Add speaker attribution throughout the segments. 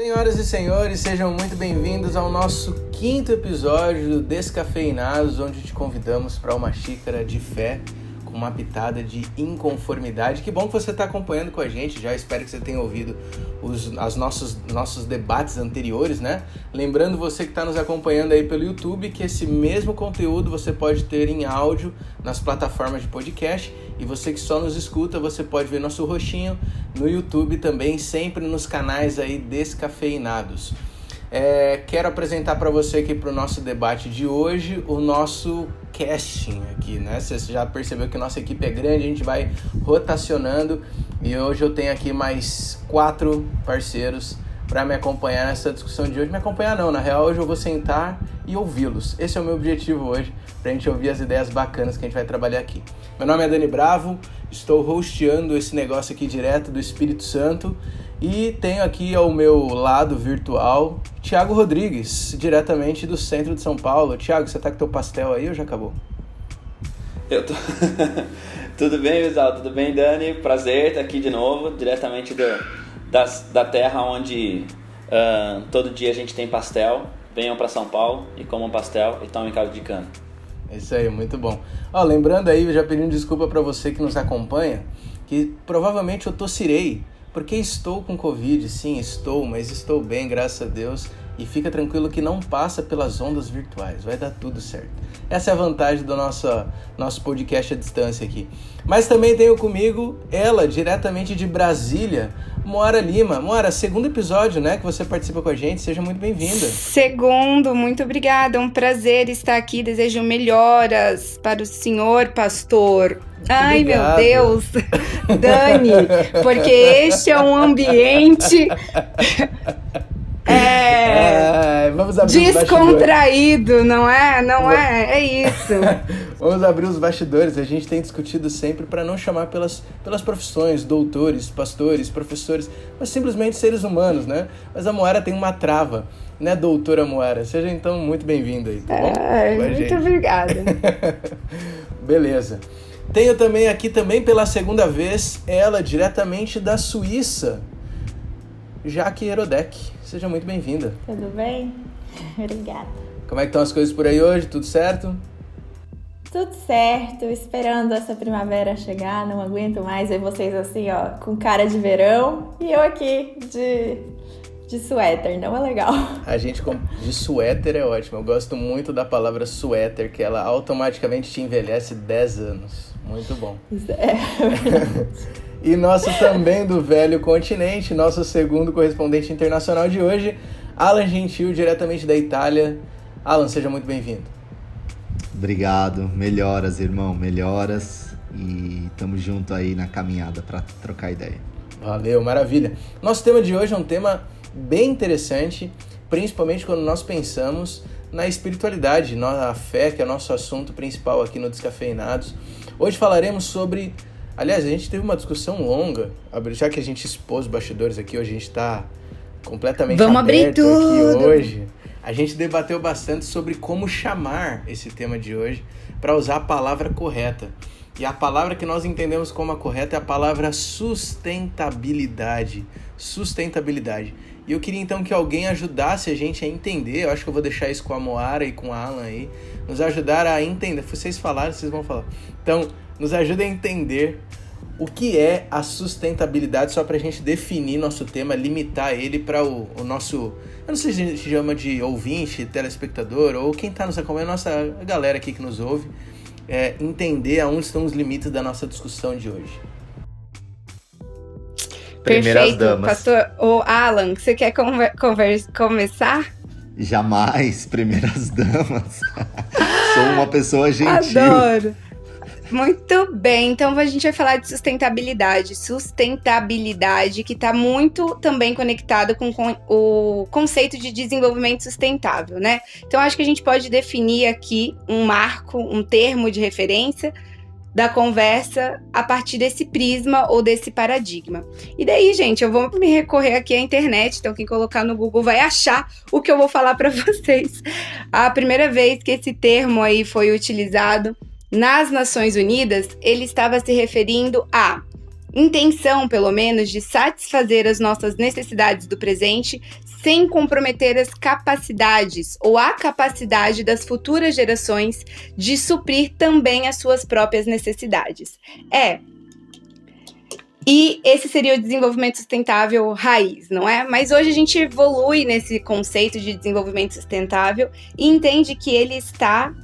Speaker 1: Senhoras e senhores, sejam muito bem-vindos ao nosso 5º episódio do Descafeinados, onde te convidamos para uma xícara de fé com uma pitada de inconformidade. Que bom que você está acompanhando com a gente, já espero que você tenha ouvido os nossos debates anteriores, né? Lembrando você que está nos acompanhando aí pelo YouTube que esse mesmo conteúdo você pode ter em áudio nas plataformas de podcast, e você que só nos escuta, você pode ver nosso rostinho no YouTube também, sempre nos canais aí Descafeinados. Quero apresentar para você aqui para o nosso debate de hoje o nosso casting aqui, né? Você já percebeu que nossa equipe é grande, a gente vai rotacionando, e hoje eu tenho aqui mais 4 parceiros para me acompanhar nessa discussão de hoje. Me acompanhar não, na real hoje eu vou sentar e ouvi-los. Esse é o meu objetivo hoje, pra gente ouvir as ideias bacanas que a gente vai trabalhar aqui. Meu nome é Dani Bravo, estou hosteando esse negócio aqui direto do Espírito Santo, e tenho aqui ao meu lado virtual Thiago Rodrigues, diretamente do centro de São Paulo. Thiago, você tá com teu pastel aí ou já acabou?
Speaker 2: Eu tô... Tudo bem, Visal? Tudo bem, Dani? Prazer estar aqui de novo, diretamente da terra onde todo dia a gente tem pastel. Venham para São Paulo e comam pastel e tomem caldo de cana.
Speaker 1: É isso aí, muito bom. Lembrando aí, já pedindo desculpa para você que nos acompanha, que provavelmente eu tossirei, porque estou com Covid. Sim, estou, mas estou bem, graças a Deus. E fica tranquilo que não passa pelas ondas virtuais, vai dar tudo certo. Essa é a vantagem do nosso podcast à distância aqui. Mas também tenho comigo ela, diretamente de Brasília, Moara Lima. Moara, segundo episódio, né, que você participa com a gente, seja muito bem-vinda.
Speaker 3: Segundo, muito obrigada, é um prazer estar aqui, desejo melhoras para o senhor pastor. Ai, meu Deus, Dani, porque este é um ambiente...
Speaker 1: vamos abrir
Speaker 3: descontraído, não é? Não é? É isso.
Speaker 1: Vamos abrir os bastidores. A gente tem discutido sempre para não chamar pelas profissões, doutores, pastores, professores, mas simplesmente seres humanos, né? Mas a Moara tem uma trava, né, doutora Moara? Seja então muito bem-vinda aí, tá bom?
Speaker 3: Muito obrigada.
Speaker 1: Beleza. Tenho também aqui pela segunda vez ela, diretamente da Suíça, Jaque Herodek. Seja muito bem-vinda.
Speaker 4: Tudo bem? Obrigada.
Speaker 1: Como é que estão as coisas por aí hoje? Tudo certo?
Speaker 4: Tudo certo. Esperando essa primavera chegar. Não aguento mais ver vocês assim, ó, com cara de verão. E eu aqui de suéter. Não é legal?
Speaker 1: A gente de suéter é ótimo. Eu gosto muito da palavra suéter, que ela automaticamente te envelhece 10 anos. Muito bom. E nosso também do velho continente, nosso segundo correspondente internacional de hoje, Alan Gentil, diretamente da Itália. Alan, seja muito bem-vindo.
Speaker 5: Obrigado, melhoras, irmão, melhoras, e tamo junto aí na caminhada para trocar ideia.
Speaker 1: Valeu, maravilha. Nosso tema de hoje é um tema bem interessante, principalmente quando nós pensamos na espiritualidade, na fé, que é o nosso assunto principal aqui no Descafeinados. Hoje falaremos sobre... Aliás, a gente teve uma discussão longa, já que a gente expôs os bastidores aqui, hoje a gente está completamente
Speaker 3: Vamos
Speaker 1: aberto
Speaker 3: abrir tudo.
Speaker 1: Aqui hoje. A gente debateu bastante sobre como chamar esse tema de hoje para usar a palavra correta. E a palavra que nós entendemos como a correta é a palavra sustentabilidade. Sustentabilidade. E eu queria então que alguém ajudasse a gente a entender, eu acho que eu vou deixar isso com a Moara e com a Alan aí, nos ajudar a entender. Vocês falaram, vocês vão falar. Então, nos ajuda a entender o que é a sustentabilidade, só para a gente definir nosso tema, limitar ele para o nosso... Eu não sei se a gente chama de ouvinte, telespectador, ou quem está nos acompanhando, a galera aqui que nos ouve, entender aonde estão os limites da nossa discussão de hoje.
Speaker 3: Perfeito, pastor. Ô, Alan, você quer começar?
Speaker 5: Jamais, primeiras damas. Sou uma pessoa gentil.
Speaker 3: Adoro. Muito bem, então a gente vai falar de sustentabilidade. Sustentabilidade que está muito também conectada com o conceito de desenvolvimento sustentável, né? Então acho que a gente pode definir aqui um marco, um termo de referência da conversa a partir desse prisma ou desse paradigma. E daí, gente, eu vou me recorrer aqui à internet, então quem colocar no Google vai achar o que eu vou falar para vocês. A primeira vez que esse termo aí foi utilizado nas Nações Unidas, ele estava se referindo a intenção, pelo menos, de satisfazer as nossas necessidades do presente sem comprometer as capacidades ou a capacidade das futuras gerações de suprir também as suas próprias necessidades. E esse seria o desenvolvimento sustentável raiz, não é? Mas hoje a gente evolui nesse conceito de desenvolvimento sustentável e entende que ele está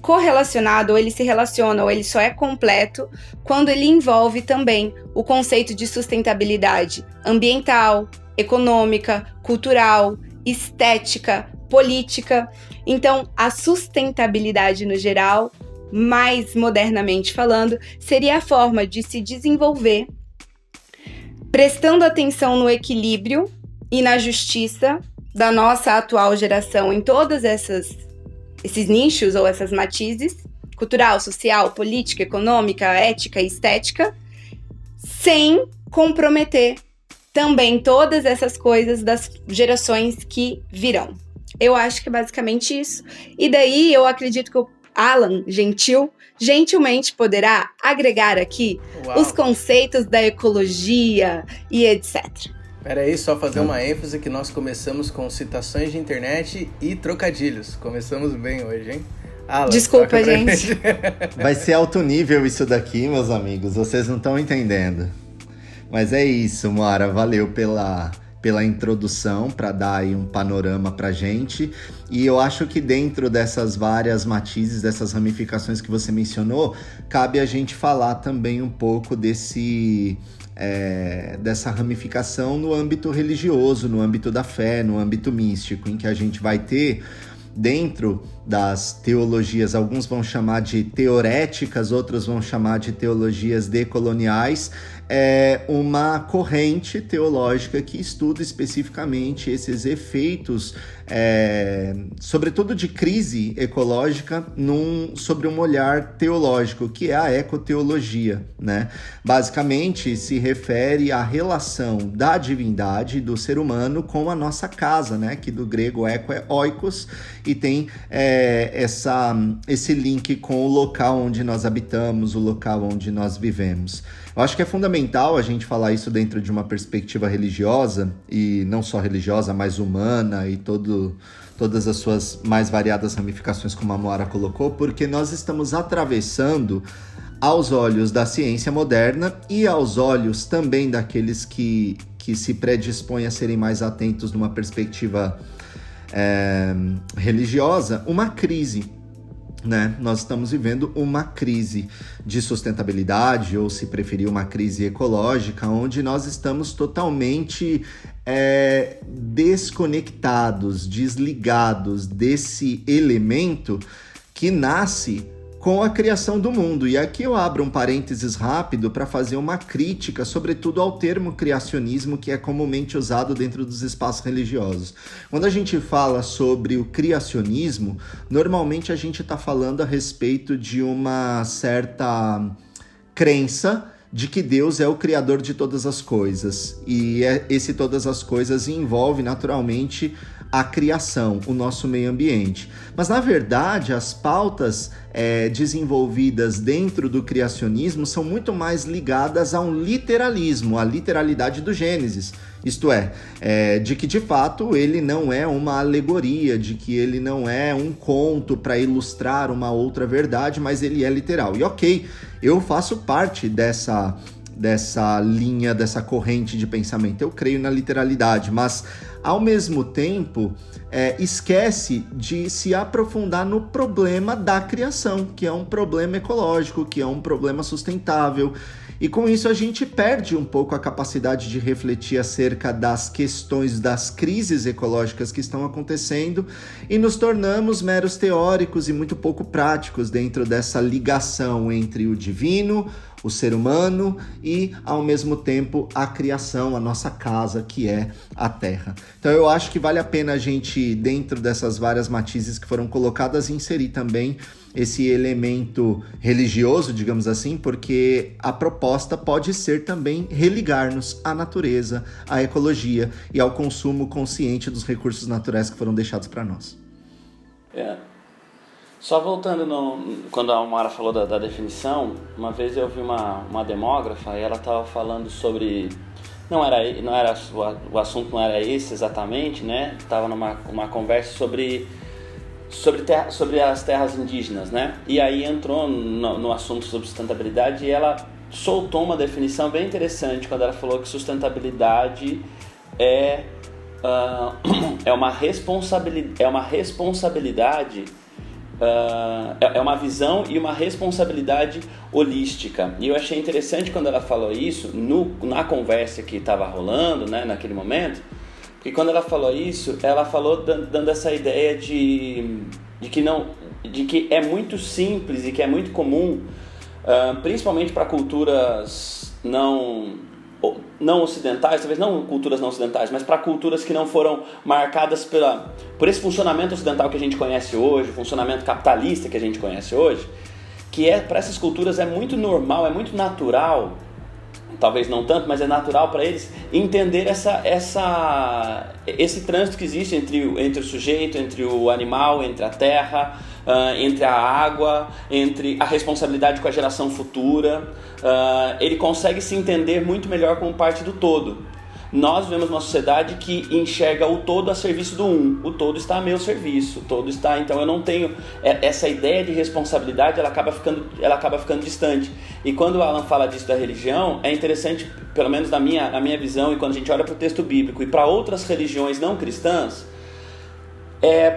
Speaker 3: correlacionado, ou ele se relaciona, ou ele só é completo quando ele envolve também o conceito de sustentabilidade ambiental, econômica, cultural, estética, política. Então, a sustentabilidade no geral, mais modernamente falando, seria a forma de se desenvolver prestando atenção no equilíbrio e na justiça da nossa atual geração em todas esses nichos ou essas matizes, cultural, social, política, econômica, ética e estética, sem comprometer também todas essas coisas das gerações que virão. Eu acho que é basicamente isso. E daí eu acredito que o Alan gentilmente poderá agregar aqui os conceitos da ecologia e etc.
Speaker 1: Peraí, só fazer uma ênfase que nós começamos com citações de internet e trocadilhos. Começamos bem hoje, hein? Alan,
Speaker 3: desculpa, gente.
Speaker 5: Vai ser alto nível isso daqui, meus amigos. Vocês não estão entendendo. Mas é isso, Moara. Valeu pela introdução, para dar aí um panorama pra gente. E eu acho que dentro dessas várias matizes, dessas ramificações que você mencionou, cabe a gente falar também um pouco dessa ramificação no âmbito religioso, no âmbito da fé, no âmbito místico, em que a gente vai ter dentro das teologias, alguns vão chamar de teoréticas, outros vão chamar de teologias decoloniais, uma corrente teológica que estuda especificamente esses efeitos, sobretudo de crise ecológica, sobre um olhar teológico, que é a ecoteologia, né? Basicamente, se refere à relação da divindade do ser humano com a nossa casa, né? Que do grego eco é oikos, e tem esse link com o local onde nós habitamos, o local onde nós vivemos. Eu acho que é fundamental a gente falar isso dentro de uma perspectiva religiosa, e não só religiosa, mas humana, e todas as suas mais variadas ramificações, como a Moara colocou, porque nós estamos atravessando, aos olhos da ciência moderna e aos olhos também daqueles que se predispõem a serem mais atentos numa perspectiva religiosa, uma crise. Né? Nós estamos vivendo uma crise de sustentabilidade, ou se preferir, uma crise ecológica, onde nós estamos totalmente desconectados, desligados desse elemento que nasce com a criação do mundo. E aqui eu abro um parênteses rápido para fazer uma crítica, sobretudo ao termo criacionismo, que é comumente usado dentro dos espaços religiosos. Quando a gente fala sobre o criacionismo, normalmente a gente está falando a respeito de uma certa crença de que Deus é o criador de todas as coisas. E esse todas as coisas envolve naturalmente a criação, o nosso meio ambiente. Mas, na verdade, as pautas desenvolvidas dentro do criacionismo são muito mais ligadas a um literalismo, a literalidade do Gênesis. Isto de que, de fato, ele não é uma alegoria, de que ele não é um conto para ilustrar uma outra verdade, mas ele é literal. E ok, eu faço parte dessa linha, dessa corrente de pensamento. Eu creio na literalidade, mas ao mesmo tempo esquece de se aprofundar no problema da criação, que é um problema ecológico, que é um problema sustentável. E com isso a gente perde um pouco a capacidade de refletir acerca das questões das crises ecológicas que estão acontecendo e nos tornamos meros teóricos e muito pouco práticos dentro dessa ligação entre o divino, o ser humano e, ao mesmo tempo, a criação, a nossa casa, que é a Terra. Então eu acho que vale a pena a gente, dentro dessas várias matizes que foram colocadas, inserir também esse elemento religioso, digamos assim, porque a proposta pode ser também religar-nos à natureza, à ecologia e ao consumo consciente dos recursos naturais que foram deixados para nós.
Speaker 2: Só voltando quando a Mara falou da definição, uma vez eu vi uma demógrafa e ela estava falando sobre... o assunto não era esse exatamente, né? Estava numa conversa sobre as terras indígenas, né? E aí entrou no assunto sobre sustentabilidade e ela soltou uma definição bem interessante quando ela falou que sustentabilidade é uma responsabilidade, é uma visão e uma responsabilidade holística. E eu achei interessante quando ela falou isso na conversa que estava rolando, né, naquele momento, porque quando ela falou isso, ela falou dando essa ideia de que é muito simples e que é muito comum, principalmente para culturas não ocidentais, talvez não culturas não ocidentais, mas para culturas que não foram marcadas por esse funcionamento ocidental que a gente conhece hoje, o funcionamento capitalista que a gente conhece hoje, que para essas culturas é muito normal, é muito natural, talvez não tanto, mas é natural para eles entender esse trânsito que existe entre o sujeito, entre o animal, entre a terra, entre a água, entre a responsabilidade com a geração futura. Ele consegue se entender muito melhor como parte do todo. Nós vivemos uma sociedade que enxerga o todo a serviço do um. O todo está a meu serviço. O todo está... Então eu não tenho... Essa ideia de responsabilidade, ela acaba ficando distante. E quando o Alan fala disso da religião, é interessante, pelo menos na minha visão, e quando a gente olha para o texto bíblico e para outras religiões não cristãs,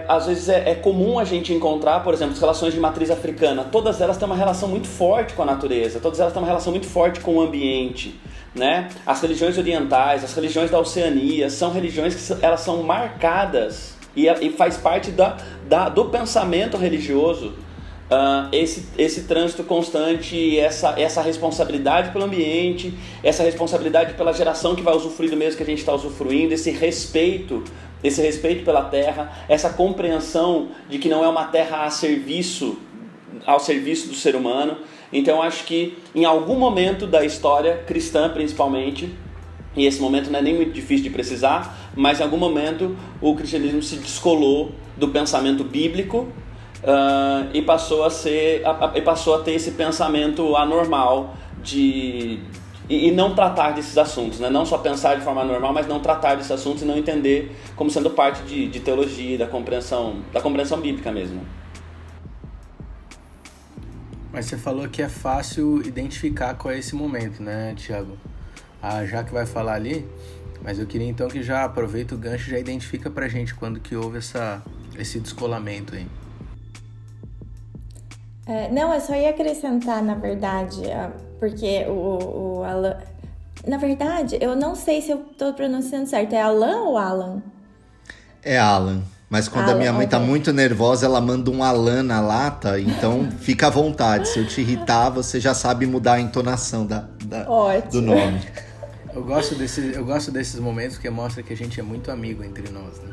Speaker 2: às vezes é comum a gente encontrar, por exemplo, as relações de matriz africana. Todas elas têm uma relação muito forte com a natureza. Todas elas têm uma relação muito forte com o ambiente, né? As religiões orientais, as religiões da Oceania, são religiões que elas são marcadas e faz parte do pensamento religioso, esse trânsito constante, essa responsabilidade pelo ambiente, essa responsabilidade pela geração que vai usufruir do mesmo que a gente está usufruindo, esse respeito pela terra, essa compreensão de que não é uma terra ao serviço do ser humano. Então eu acho que em algum momento da história cristã, principalmente, e esse momento não é nem muito difícil de precisar, mas em algum momento o cristianismo se descolou do pensamento bíblico e passou a ter esse pensamento anormal e não tratar desses assuntos, né? Não só pensar de forma normal, mas não tratar desses assuntos e não entender como sendo parte de teologia, da compreensão bíblica mesmo.
Speaker 1: Mas você falou que é fácil identificar qual é esse momento, né, Thiago? A Jaque vai falar ali, mas eu queria então que já aproveita o gancho e já identifica pra gente quando que houve esse descolamento aí.
Speaker 4: Não, eu só ia acrescentar, na verdade, porque o Alan... Na verdade, eu não sei se eu tô pronunciando certo, é Alan ou Alan?
Speaker 5: É Alan. Mas quando a minha mãe tá muito nervosa, ela manda um Alan na lata, então fica à vontade. Se eu te irritar, você já sabe mudar a entonação do nome.
Speaker 1: Eu gosto desses momentos porque mostra que a gente é muito amigo entre nós, né?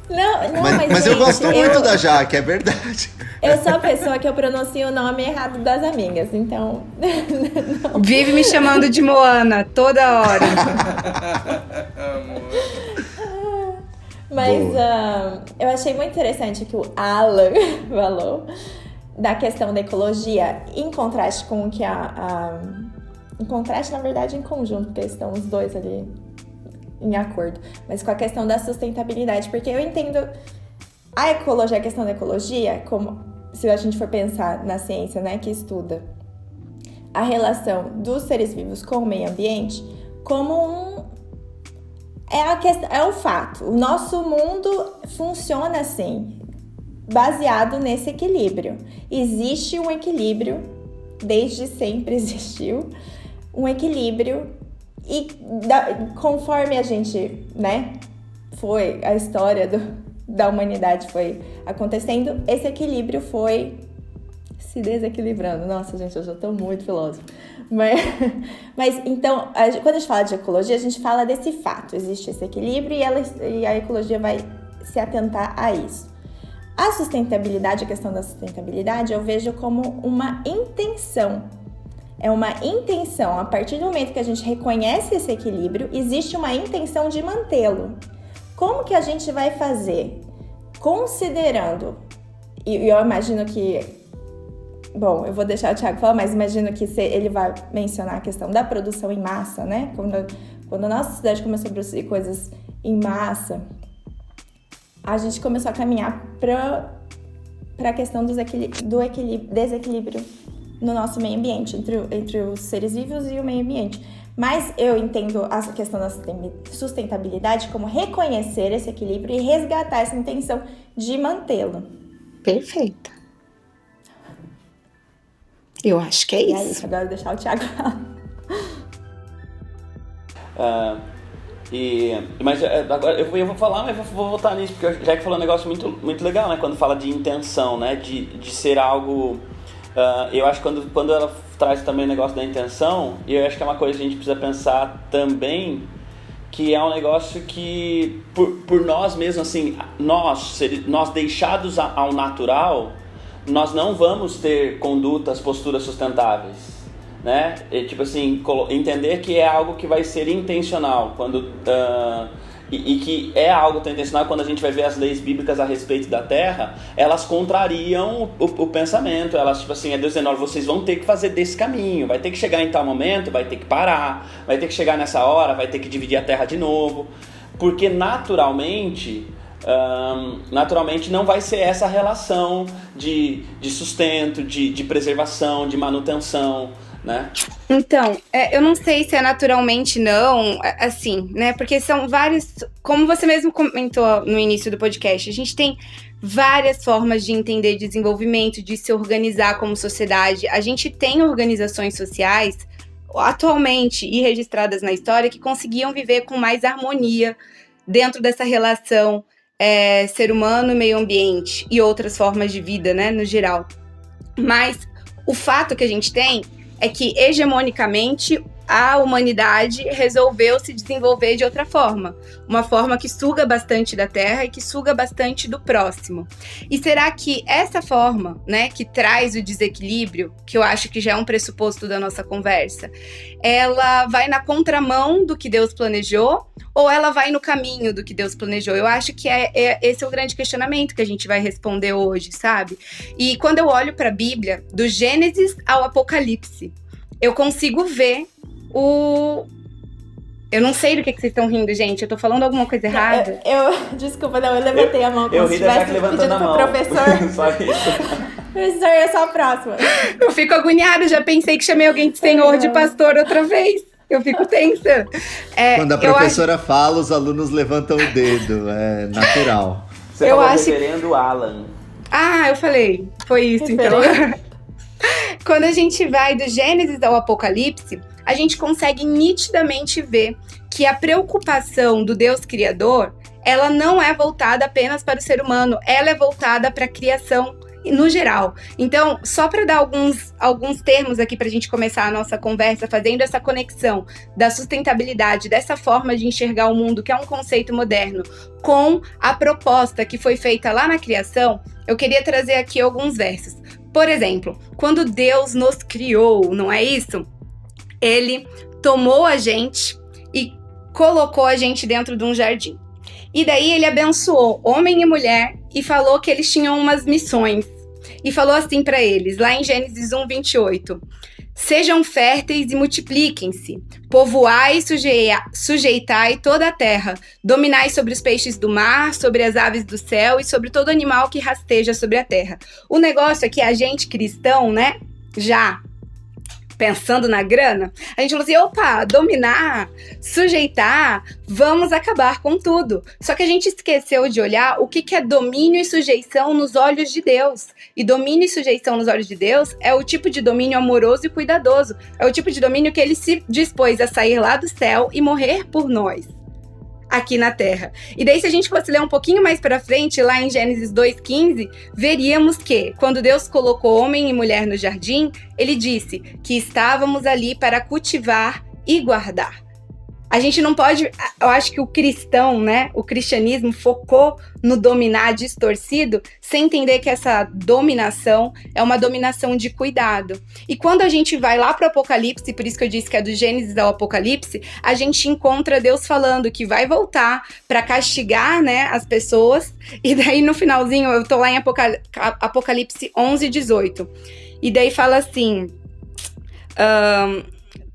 Speaker 4: Não,
Speaker 5: mas eu gosto muito da Jaque, é verdade.
Speaker 4: Eu sou a pessoa que eu pronuncio o nome errado das amigas, então...
Speaker 3: Vive me chamando de Moana, toda hora.
Speaker 4: Mas eu achei muito interessante que o Alan falou da questão da ecologia, em contraste com o que em contraste, na verdade, em conjunto, porque estão os dois ali em acordo, mas com a questão da sustentabilidade, porque eu entendo a questão da ecologia, como se a gente for pensar na ciência, né, que estuda a relação dos seres vivos com o meio ambiente, como é um fato. O nosso mundo funciona assim, baseado nesse equilíbrio. Existe um equilíbrio, desde sempre existiu um equilíbrio, e conforme a gente, né, foi a história da humanidade foi acontecendo, esse equilíbrio foi se desequilibrando. Nossa, gente, eu já tô muito filósofa. Mas então, quando a gente fala de ecologia, a gente fala desse fato. Existe esse equilíbrio e a ecologia vai se atentar a isso. A sustentabilidade, a questão da sustentabilidade, eu vejo como uma intenção. É uma intenção. A partir do momento que a gente reconhece esse equilíbrio, existe uma intenção de mantê-lo. Como que a gente vai fazer? Considerando E eu imagino que... Bom, eu vou deixar o Thiago falar, mas imagino que ele vai mencionar a questão da produção em massa, né? Quando a nossa cidade começou a produzir coisas em massa, a gente começou a caminhar para a questão do desequilíbrio no nosso meio ambiente, entre os seres vivos e o meio ambiente. Mas eu entendo a questão da sustentabilidade como reconhecer esse equilíbrio e resgatar essa intenção de mantê-lo.
Speaker 3: Perfeito. Eu acho que é isso.
Speaker 4: E aí, agora eu vou deixar o Thiago falar.
Speaker 2: Mas agora eu vou falar, mas vou voltar nisso, porque já que falou um negócio muito, muito legal, né? Quando fala de intenção, né? De ser algo... eu acho que quando ela traz também o negócio da intenção, eu acho que é uma coisa que a gente precisa pensar também, que é um negócio que, por nós mesmos, assim, nós deixados ao natural, nós não vamos ter condutas, posturas sustentáveis, né? Tipo assim, entender que é algo que vai ser intencional, e que é algo tão intencional. Quando a gente vai ver as leis bíblicas a respeito da terra, elas contrariam o pensamento. Elas, tipo assim, é Deus dizendo: olha, vocês vão ter que fazer desse caminho, vai ter que chegar em tal momento, vai ter que parar, vai ter que chegar nessa hora, vai ter que dividir a terra de novo, porque naturalmente não vai ser essa relação de sustento, de preservação, de manutenção, né?
Speaker 3: Então, eu não sei se é naturalmente não, assim, né? Porque são vários, como você mesmo comentou no início do podcast, a gente tem várias formas de entender desenvolvimento, de se organizar como sociedade. A gente tem organizações sociais, atualmente e registradas na história, que conseguiam viver com mais harmonia dentro dessa relação ser humano, meio ambiente e outras formas de vida, né, no geral. Mas o fato que a gente tem é que, hegemonicamente, a humanidade resolveu se desenvolver de outra forma. Uma forma que suga bastante da terra e que suga bastante do próximo. E será que essa forma, né, que traz o desequilíbrio, que eu acho que já é um pressuposto da nossa conversa, ela vai na contramão do que Deus planejou ou ela vai no caminho do que Deus planejou? Eu acho que esse é o grande questionamento que a gente vai responder hoje, sabe? E quando eu olho para a Bíblia, do Gênesis ao Apocalipse, eu consigo ver Eu não sei do que vocês estão rindo, gente. Eu tô falando alguma coisa errada?
Speaker 4: Desculpa, não, eu levantei a mão como se estivesse pedindo pro professor.
Speaker 2: Só isso.
Speaker 4: Professor, eu sou a próxima.
Speaker 3: Eu fico agoniada, já pensei que chamei alguém de senhor, de pastor outra vez. Eu fico tensa.
Speaker 5: Quando a professora fala, os alunos levantam o dedo. É natural.
Speaker 2: Você falou reverendo Alan.
Speaker 3: Ah, eu falei. Foi isso, então. Quando a gente vai do Gênesis ao Apocalipse, a gente consegue nitidamente ver que a preocupação do Deus Criador, ela não é voltada apenas para o ser humano, ela é voltada para a criação no geral. Então, só para dar alguns termos aqui para a gente começar a nossa conversa, fazendo essa conexão da sustentabilidade, dessa forma de enxergar o mundo, que é um conceito moderno, com a proposta que foi feita lá na criação, eu queria trazer aqui alguns versos. Por exemplo, quando Deus nos criou, não é isso? Ele tomou a gente e colocou a gente dentro de um jardim. E daí ele abençoou homem e mulher e falou que eles tinham umas missões. E falou assim para eles, lá em Gênesis 1:28. Sejam férteis e multipliquem-se, povoai e sujeitai toda a terra, dominai sobre os peixes do mar, sobre as aves do céu e sobre todo animal que rasteja sobre a terra. O negócio é que a gente cristão, né, já pensando na grana, a gente falou assim, opa, dominar, sujeitar, vamos acabar com tudo. Só que a gente esqueceu de olhar o que é domínio e sujeição nos olhos de Deus. E domínio e sujeição nos olhos de Deus é o tipo de domínio amoroso e cuidadoso. É o tipo de domínio que ele se dispôs a sair lá do céu e morrer por nós, aqui na Terra. E daí, se a gente fosse ler um pouquinho mais para frente, lá em Gênesis 2:15, veríamos que, quando Deus colocou homem e mulher no jardim, ele disse que estávamos ali para cultivar e guardar. A gente não pode... Eu acho que o cristão, né? O cristianismo focou no dominar distorcido sem entender que essa dominação é uma dominação de cuidado. E quando a gente vai lá para o Apocalipse, por isso que eu disse que é do Gênesis ao Apocalipse, a gente encontra Deus falando que vai voltar para castigar, né, as pessoas. E daí no finalzinho, eu tô lá em Apocalipse 11, 18. E daí fala assim...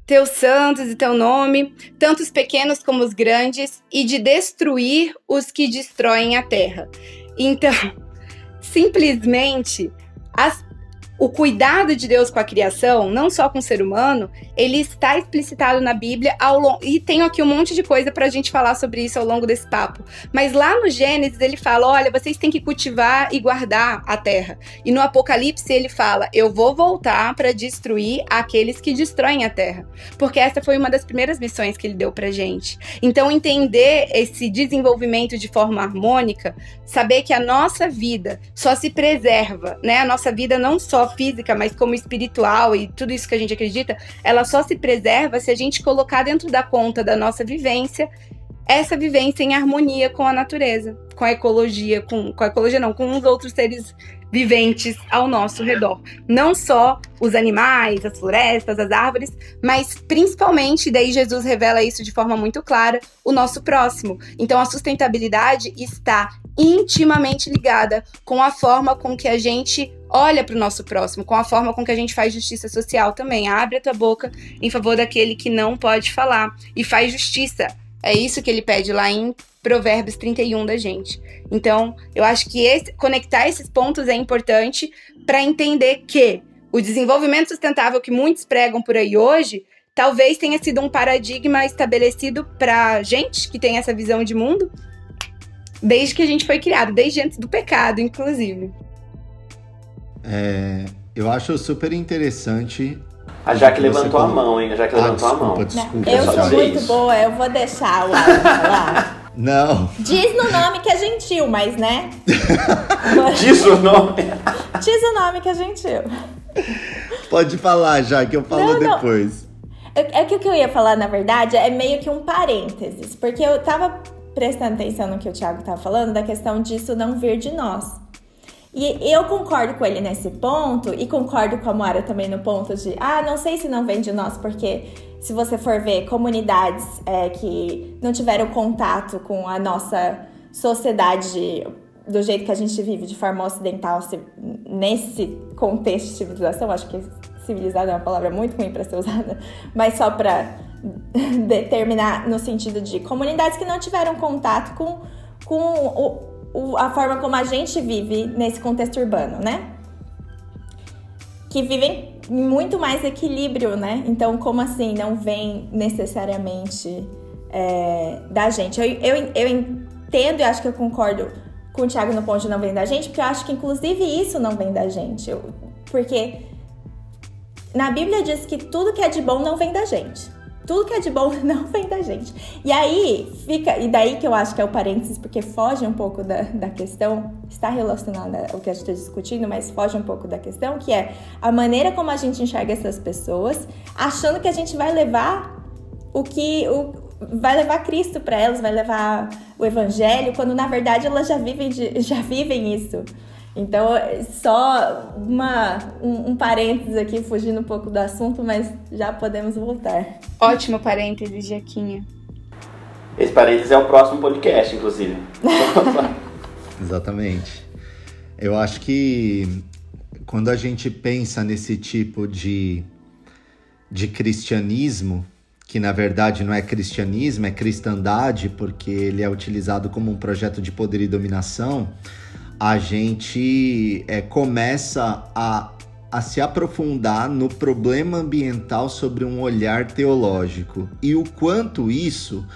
Speaker 3: teus santos e teu nome, tanto os pequenos como os grandes, e de destruir os que destroem a terra. Então, simplesmente, o cuidado de Deus com a criação, não só com o ser humano, ele está explicitado na Bíblia e tem aqui um monte de coisa para a gente falar sobre isso ao longo desse papo. Mas lá no Gênesis ele fala, olha, vocês têm que cultivar e guardar a terra. E no Apocalipse ele fala, eu vou voltar para destruir aqueles que destroem a terra. Porque essa foi uma das primeiras missões que ele deu pra gente. Então entender esse desenvolvimento de forma harmônica, saber que a nossa vida só se preserva, né? A nossa vida não só física, mas como espiritual e tudo isso que a gente acredita, ela só se preserva se a gente colocar dentro da conta da nossa vivência, essa vivência em harmonia com a natureza, com a ecologia, com os outros seres viventes ao nosso redor. Não só os animais, as florestas, as árvores, mas principalmente, daí Jesus revela isso de forma muito clara, o nosso próximo. Então a sustentabilidade está intimamente ligada com a forma com que a gente olha para o nosso próximo, com a forma com que a gente faz justiça social também. Abre a tua boca em favor daquele que não pode falar e faz justiça. É isso que ele pede lá em Provérbios 31 da gente. Então, eu acho que conectar esses pontos é importante para entender que o desenvolvimento sustentável que muitos pregam por aí hoje, talvez tenha sido um paradigma estabelecido para gente que tem essa visão de mundo, desde que a gente foi criado, desde antes do pecado, inclusive.
Speaker 5: Eu acho super interessante.
Speaker 2: A Jaque levantou a mão, hein? A Jaque levantou a mão.
Speaker 5: Desculpa.
Speaker 4: Eu sou muito boa, eu vou deixar o Alan falar.
Speaker 5: Não.
Speaker 4: Diz no nome que é gentil, mas né?
Speaker 2: Diz o nome.
Speaker 4: Diz o nome que é gentil.
Speaker 5: Pode falar, já que eu falo depois.
Speaker 4: É que o que eu ia falar, na verdade, é meio que um parênteses. Porque eu tava prestando atenção no que o Thiago tava falando, da questão disso não vir de nós. E eu concordo com ele nesse ponto, e concordo com a Moara também no ponto de, não sei se não vem de nós, porque se você for ver comunidades que não tiveram contato com a nossa sociedade do jeito que a gente vive de forma ocidental, nesse contexto de civilização, acho que civilizada é uma palavra muito ruim para ser usada, mas só para determinar no sentido de comunidades que não tiveram contato com a forma como a gente vive nesse contexto urbano, né? Que vivem muito mais equilíbrio, né? Então, como assim não vem necessariamente da gente? Eu entendo e acho que eu concordo com o Thiago no ponto de não vem da gente, porque eu acho que inclusive isso não vem da gente. Porque na Bíblia diz que tudo que é de bom não vem da gente. Tudo que é de bom não vem da gente. E aí e daí que eu acho que é o parênteses, porque foge um pouco da questão, está relacionada ao que a gente está discutindo, mas foge um pouco da questão, que é a maneira como a gente enxerga essas pessoas, achando que a gente vai levar vai levar Cristo para elas, vai levar o Evangelho, quando na verdade elas já vivem isso. Então, só um parênteses aqui, fugindo um pouco do assunto, mas já podemos voltar.
Speaker 3: Ótimo parênteses, Jaquinha.
Speaker 2: Esse parênteses é o próximo podcast, inclusive.
Speaker 5: Exatamente. Eu acho que quando a gente pensa nesse tipo de cristianismo, que na verdade não é cristianismo, é cristandade, porque ele é utilizado como um projeto de poder e dominação, a gente começa a se aprofundar no problema ambiental sobre um olhar teológico. E o quanto isso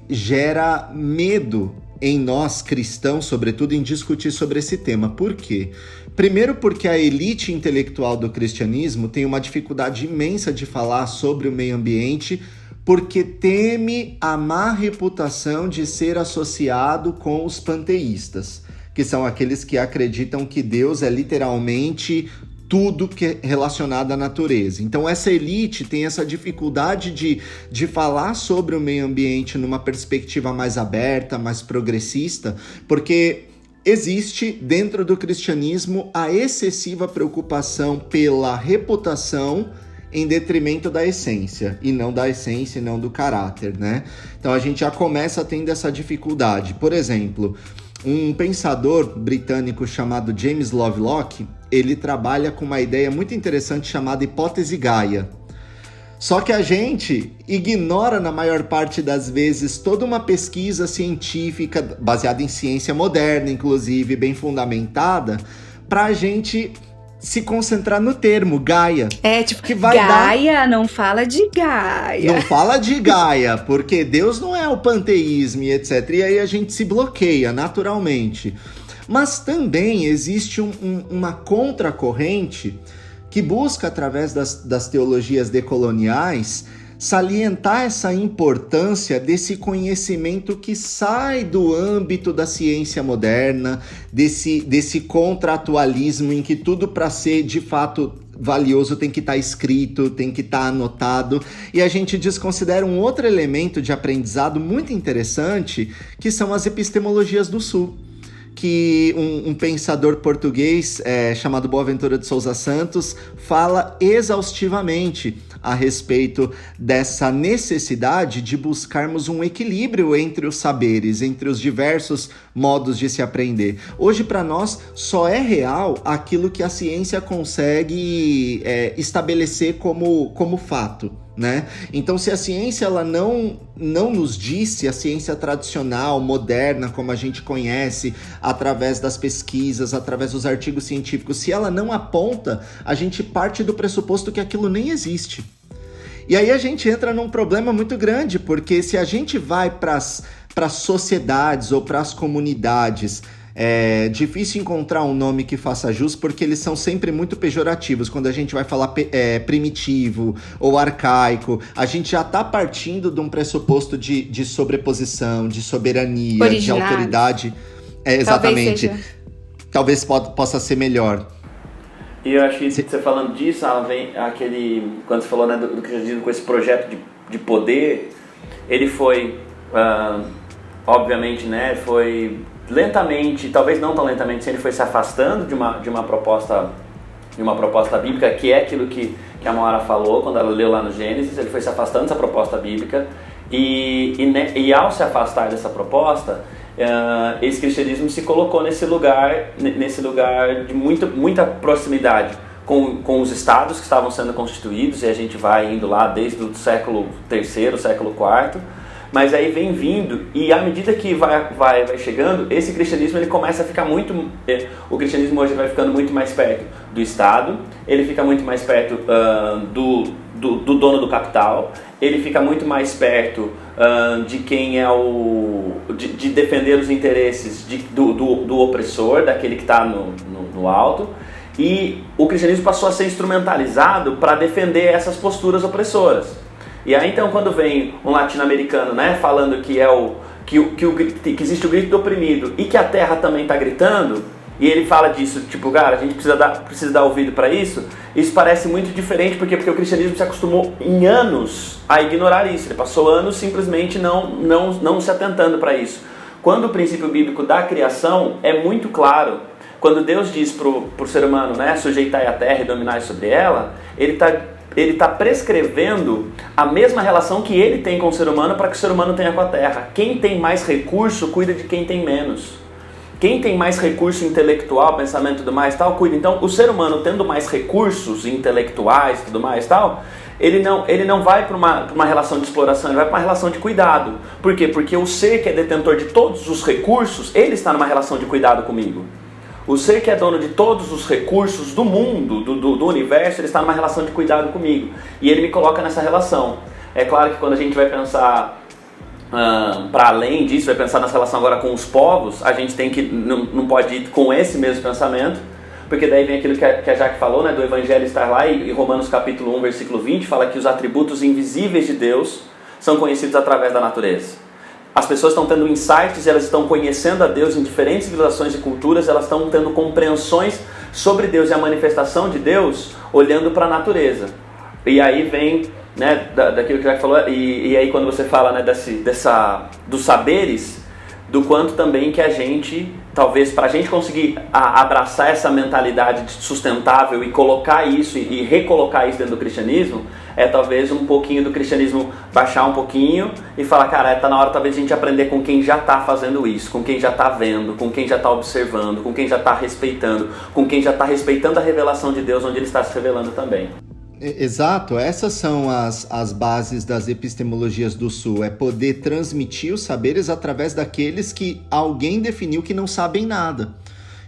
Speaker 5: gera medo em nós cristãos, sobretudo em discutir sobre esse tema. Por quê? Primeiro porque a elite intelectual do cristianismo tem uma dificuldade imensa de falar sobre o meio ambiente, porque teme a má reputação de ser associado com os panteístas, que são aqueles que acreditam que Deus é literalmente tudo que é relacionado à natureza. Então essa elite tem essa dificuldade de falar sobre o meio ambiente numa perspectiva mais aberta, mais progressista, porque existe dentro do cristianismo a excessiva preocupação pela reputação em detrimento da essência, e não da essência e não do caráter, né? Então a gente já começa tendo essa dificuldade. Por exemplo, um pensador britânico chamado James Lovelock, ele trabalha com uma ideia muito interessante chamada hipótese Gaia. Só que a gente ignora, na maior parte das vezes, toda uma pesquisa científica, baseada em ciência moderna, inclusive, bem fundamentada, para a gente se concentrar no termo Gaia.
Speaker 3: Tipo,
Speaker 5: que vai
Speaker 3: Gaia, não fala de Gaia.
Speaker 5: Não fala de Gaia, porque Deus não é o panteísmo, etc. E aí a gente se bloqueia naturalmente. Mas também existe uma contracorrente que busca, através das teologias decoloniais, salientar essa importância desse conhecimento que sai do âmbito da ciência moderna, desse contratualismo em que tudo, para ser de fato valioso, tem que estar escrito, tem que estar anotado, e a gente desconsidera um outro elemento de aprendizado muito interessante, que são as epistemologias do Sul, que um pensador português chamado Boaventura de Souza Santos fala exaustivamente a respeito dessa necessidade de buscarmos um equilíbrio entre os saberes, entre os diversos modos de se aprender. Hoje, para nós, só é real aquilo que a ciência consegue estabelecer como fato, né? Então, se a ciência ela não nos disse, a ciência tradicional, moderna, como a gente conhece, através das pesquisas, através dos artigos científicos, se ela não aponta, a gente parte do pressuposto que aquilo nem existe. E aí a gente entra num problema muito grande, porque se a gente vai para as sociedades ou para as comunidades, é difícil encontrar um nome que faça jus, porque eles são sempre muito pejorativos. Quando a gente vai falar primitivo ou arcaico, a gente já está partindo de um pressuposto de sobreposição, de soberania, de autoridade. Exatamente. Talvez possa ser melhor.
Speaker 2: E eu acho que você falando disso, vem aquele, quando você falou, né, do cristianismo com esse projeto de poder, ele foi, obviamente, né, foi lentamente, talvez não tão lentamente, ele foi se afastando de uma proposta bíblica, que é aquilo que a Moara falou quando ela leu lá no Gênesis. Ele foi se afastando dessa proposta bíblica e ao se afastar dessa proposta, esse cristianismo se colocou nesse lugar de muita proximidade com os estados que estavam sendo constituídos, e a gente vai indo lá desde o século III, século IV, mas aí vem vindo, e à medida que vai chegando, esse cristianismo ele começa a ficar o cristianismo hoje vai ficando muito mais perto do Estado, ele fica muito mais perto do dono do capital, ele fica muito mais perto de quem é de defender os interesses do opressor, daquele que está no alto, e o cristianismo passou a ser instrumentalizado para defender essas posturas opressoras. E aí então, quando vem um latino-americano, né, falando que existe o grito do oprimido e que a terra também está gritando, e ele fala disso, tipo, cara, a gente precisa dar ouvido para isso parece muito diferente, porque o cristianismo se acostumou em anos a ignorar isso. Ele passou anos simplesmente não se atentando para isso. Quando o princípio bíblico da criação é muito claro, quando Deus diz pro ser humano, né, sujeitai a terra e dominai sobre ela, ele está prescrevendo a mesma relação que ele tem com o ser humano para que o ser humano tenha com a terra. Quem tem mais recurso cuida de quem tem menos. Quem tem mais recurso intelectual, pensamento e tudo mais, tal, cuida. Então, o ser humano tendo mais recursos intelectuais e tudo mais, tal, ele não vai para uma relação de exploração, ele vai para uma relação de cuidado. Por quê? Porque o ser que é detentor de todos os recursos, ele está numa relação de cuidado comigo. O ser que é dono de todos os recursos do mundo, do universo, ele está numa relação de cuidado comigo. E ele me coloca nessa relação. É claro que quando a gente vai pensar para além disso, vai pensar nessa relação agora com os povos, a gente não pode ir com esse mesmo pensamento, porque daí vem aquilo que a Jaque falou, né, do Evangelho estar lá, e Romanos capítulo 1, versículo 20, fala que os atributos invisíveis de Deus são conhecidos através da natureza. As pessoas estão tendo insights, elas estão conhecendo a Deus em diferentes civilizações e culturas, elas estão tendo compreensões sobre Deus e a manifestação de Deus olhando para a natureza. E aí vem, né, daquilo que o Jack falou, e aí quando você fala, né, dos saberes, do quanto também que a gente, talvez para a gente conseguir abraçar essa mentalidade sustentável e colocar isso e recolocar isso dentro do cristianismo, é talvez um pouquinho do cristianismo baixar um pouquinho e falar, cara, tá na hora talvez a gente aprender com quem já tá fazendo isso, com quem já tá vendo, com quem já tá observando, com quem já tá respeitando, com quem já tá respeitando a revelação de Deus onde ele está se revelando também.
Speaker 5: Exato, essas são as bases das epistemologias do Sul, é poder transmitir os saberes através daqueles que alguém definiu que não sabem nada.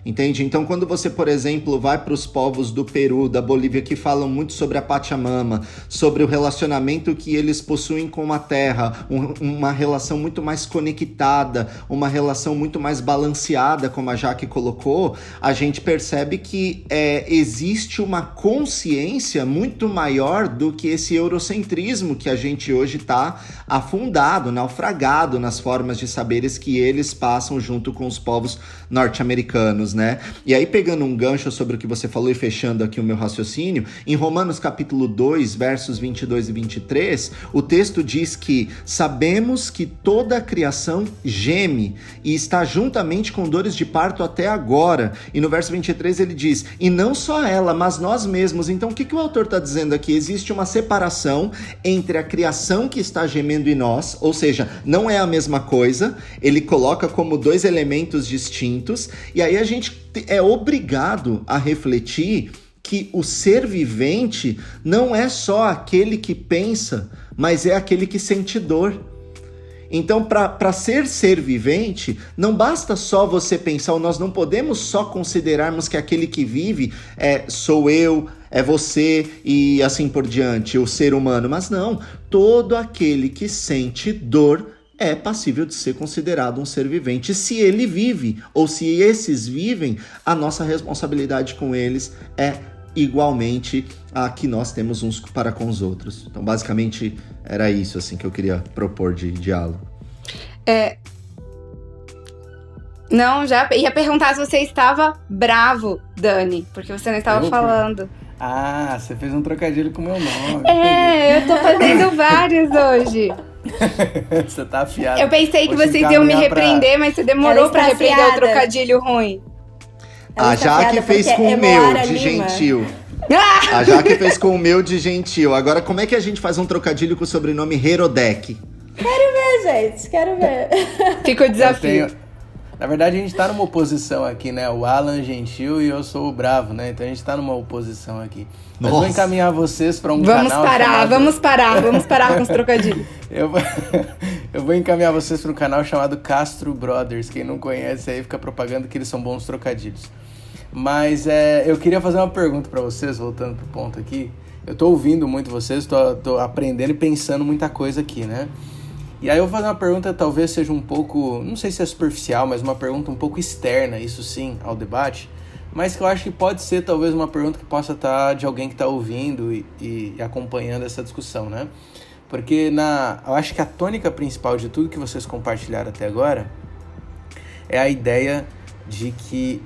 Speaker 5: Entende? Então, quando você, por exemplo, vai para os povos do Peru, da Bolívia, que falam muito sobre a Pachamama, sobre o relacionamento que eles possuem com a terra, uma relação muito mais conectada, uma relação muito mais balanceada, como a Jaque colocou, a gente percebe que existe uma consciência muito maior do que esse eurocentrismo que a gente hoje está afundado, naufragado nas formas de saberes que eles passam junto com os povos norte-americanos, né? E aí, pegando um gancho sobre o que você falou e fechando aqui o meu raciocínio, em Romanos capítulo 2, versos 22 e 23, o texto diz que sabemos que toda a criação geme e está juntamente com dores de parto até agora. E no verso 23 ele diz, e não só ela, mas nós mesmos. Então o que o autor está dizendo aqui? Existe uma separação entre a criação que está gemendo e nós, ou seja, não é a mesma coisa, ele coloca como dois elementos distintos, e aí a gente é obrigado a refletir que o ser vivente não é só aquele que pensa, mas é aquele que sente dor. Então, para ser vivente, não basta só você pensar, nós não podemos só considerarmos que aquele que vive sou eu, é você e assim por diante, o ser humano, mas não, todo aquele que sente dor é passível de ser considerado um ser vivente. Se ele vive, ou se esses vivem, a nossa responsabilidade com eles é igualmente a que nós temos uns para com os outros. Então, basicamente, era isso assim, que eu queria propor de diálogo.
Speaker 3: Não, já ia perguntar se você estava bravo, Dani, porque você não estava falando.
Speaker 1: Ah, você fez um trocadilho com o meu nome.
Speaker 3: Eu tô fazendo vários hoje.
Speaker 1: Você tá afiado.
Speaker 3: Eu pensei que vocês iam me repreender, mas você demorou pra repreender o trocadilho ruim.
Speaker 5: A Jaque fez com o meu, de gentil. A Jaque fez com o meu de gentil. Agora, como é que a gente faz um trocadilho com o sobrenome Herodek?
Speaker 4: Quero ver, gente. Quero ver.
Speaker 3: Fica o desafio.
Speaker 1: Na verdade, a gente tá numa oposição aqui, né? O Alan gentil e eu sou o bravo, né? Então a gente tá numa oposição aqui. Mas vou encaminhar vocês para um canal chamado...
Speaker 3: Vamos parar com os trocadilhos.
Speaker 1: Eu vou encaminhar vocês para um canal chamado Castro Brothers. Quem não conhece aí fica propagando que eles são bons trocadilhos. Mas eu queria fazer uma pergunta para vocês, voltando pro ponto aqui. Eu tô ouvindo muito vocês, tô aprendendo e pensando muita coisa aqui, né? E aí eu vou fazer uma pergunta, talvez seja um pouco, não sei se é superficial, mas uma pergunta um pouco externa, isso sim, ao debate, mas que eu acho que pode ser talvez uma pergunta que possa estar de alguém que está ouvindo e acompanhando essa discussão, né? Porque eu acho que a tônica principal de tudo que vocês compartilharam até agora é a ideia de que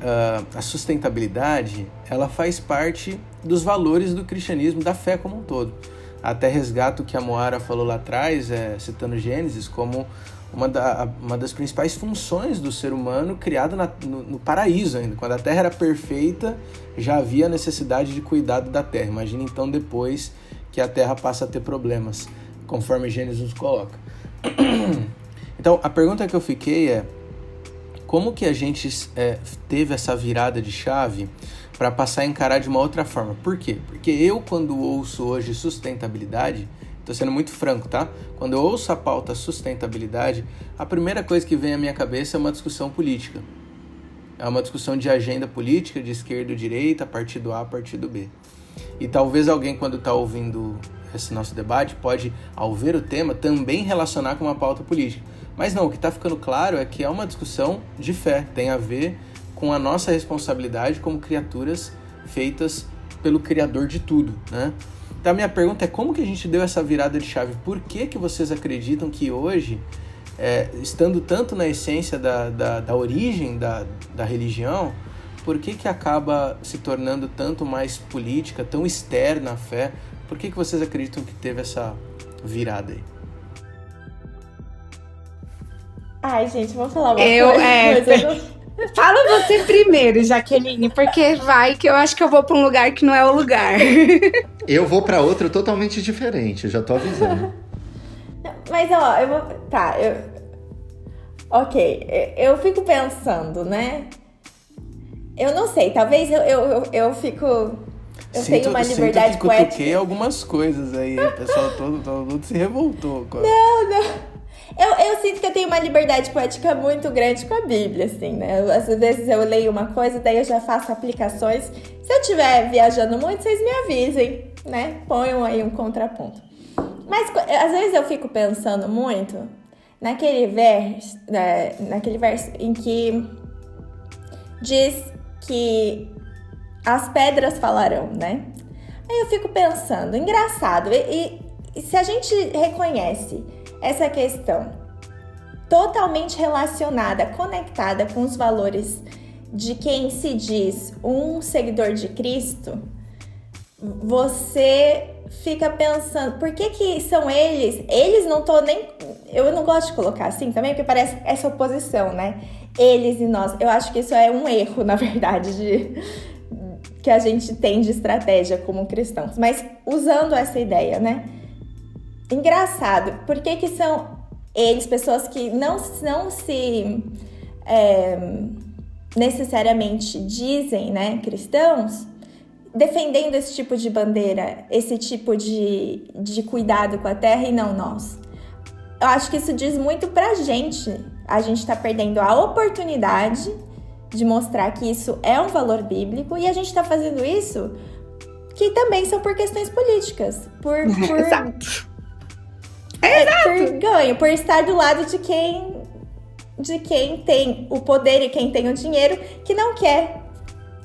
Speaker 1: a sustentabilidade, ela faz parte dos valores do cristianismo, da fé como um todo. Até resgato o que a Moara falou lá atrás, citando Gênesis, como uma das principais funções do ser humano criado no paraíso ainda. Quando a terra era perfeita, já havia necessidade de cuidado da terra. Imagina então depois que a terra passa a ter problemas, conforme Gênesis nos coloca. Então, a pergunta que eu fiquei é: como que a gente teve essa virada de chave para passar a encarar de uma outra forma? Por quê? Porque eu, quando ouço hoje sustentabilidade, tô sendo muito franco, tá? Quando eu ouço a pauta sustentabilidade, a primeira coisa que vem à minha cabeça é uma discussão política. É uma discussão de agenda política, de esquerda e direita, partido A, partido B. E talvez alguém, quando está ouvindo esse nosso debate, pode, ao ver o tema, também relacionar com uma pauta política. Mas não, o que está ficando claro é que é uma discussão de fé, tem a ver com a nossa responsabilidade como criaturas feitas pelo Criador de tudo, né? Então a minha pergunta é: como que a gente deu essa virada de chave? Por que vocês acreditam que hoje, estando tanto na essência da origem da religião, por que acaba se tornando tanto mais política, tão externa a fé? Por que vocês acreditam que teve essa virada aí?
Speaker 4: Ai, gente, vou falar uma coisa.
Speaker 3: Fala você primeiro, Jaqueline, porque vai que eu acho que eu vou pra um lugar que não é o lugar.
Speaker 5: Eu vou pra outro totalmente diferente, já tô avisando.
Speaker 4: Mas, ó, eu vou... Tá, Ok, eu fico pensando, né? Eu não sei, talvez eu fico... Eu tenho uma liberdade
Speaker 1: sinto que
Speaker 4: poética.
Speaker 1: cutuquei algumas coisas aí, o pessoal todo mundo se revoltou.
Speaker 4: Não. Eu sinto que eu tenho uma liberdade poética muito grande com a Bíblia, assim, né? Às vezes eu leio uma coisa, daí eu já faço aplicações. Se eu estiver viajando muito, vocês me avisem, né? Ponham aí um contraponto. Mas às vezes eu fico pensando muito naquele verso em que diz que as pedras falarão, né? Aí eu fico pensando, engraçado, e se a gente reconhece essa questão totalmente relacionada, conectada com os valores de quem se diz um seguidor de Cristo, você fica pensando, por que são eles? Eles não tô nem... Eu não gosto de colocar assim também, porque parece essa oposição, né? Eles e nós. Eu acho que isso é um erro, na verdade, que a gente tem de estratégia como cristãos. Mas usando essa ideia, né? Engraçado, por que são eles, pessoas que não se necessariamente dizem, né, cristãos, defendendo esse tipo de bandeira, esse tipo de cuidado com a terra e não nós? Eu acho que isso diz muito pra gente. A gente tá perdendo a oportunidade de mostrar que isso é um valor bíblico e a gente tá fazendo isso que também são por questões políticas, por
Speaker 3: Exato.
Speaker 4: por ganho, por estar do lado de quem tem o poder e quem tem o dinheiro, que não quer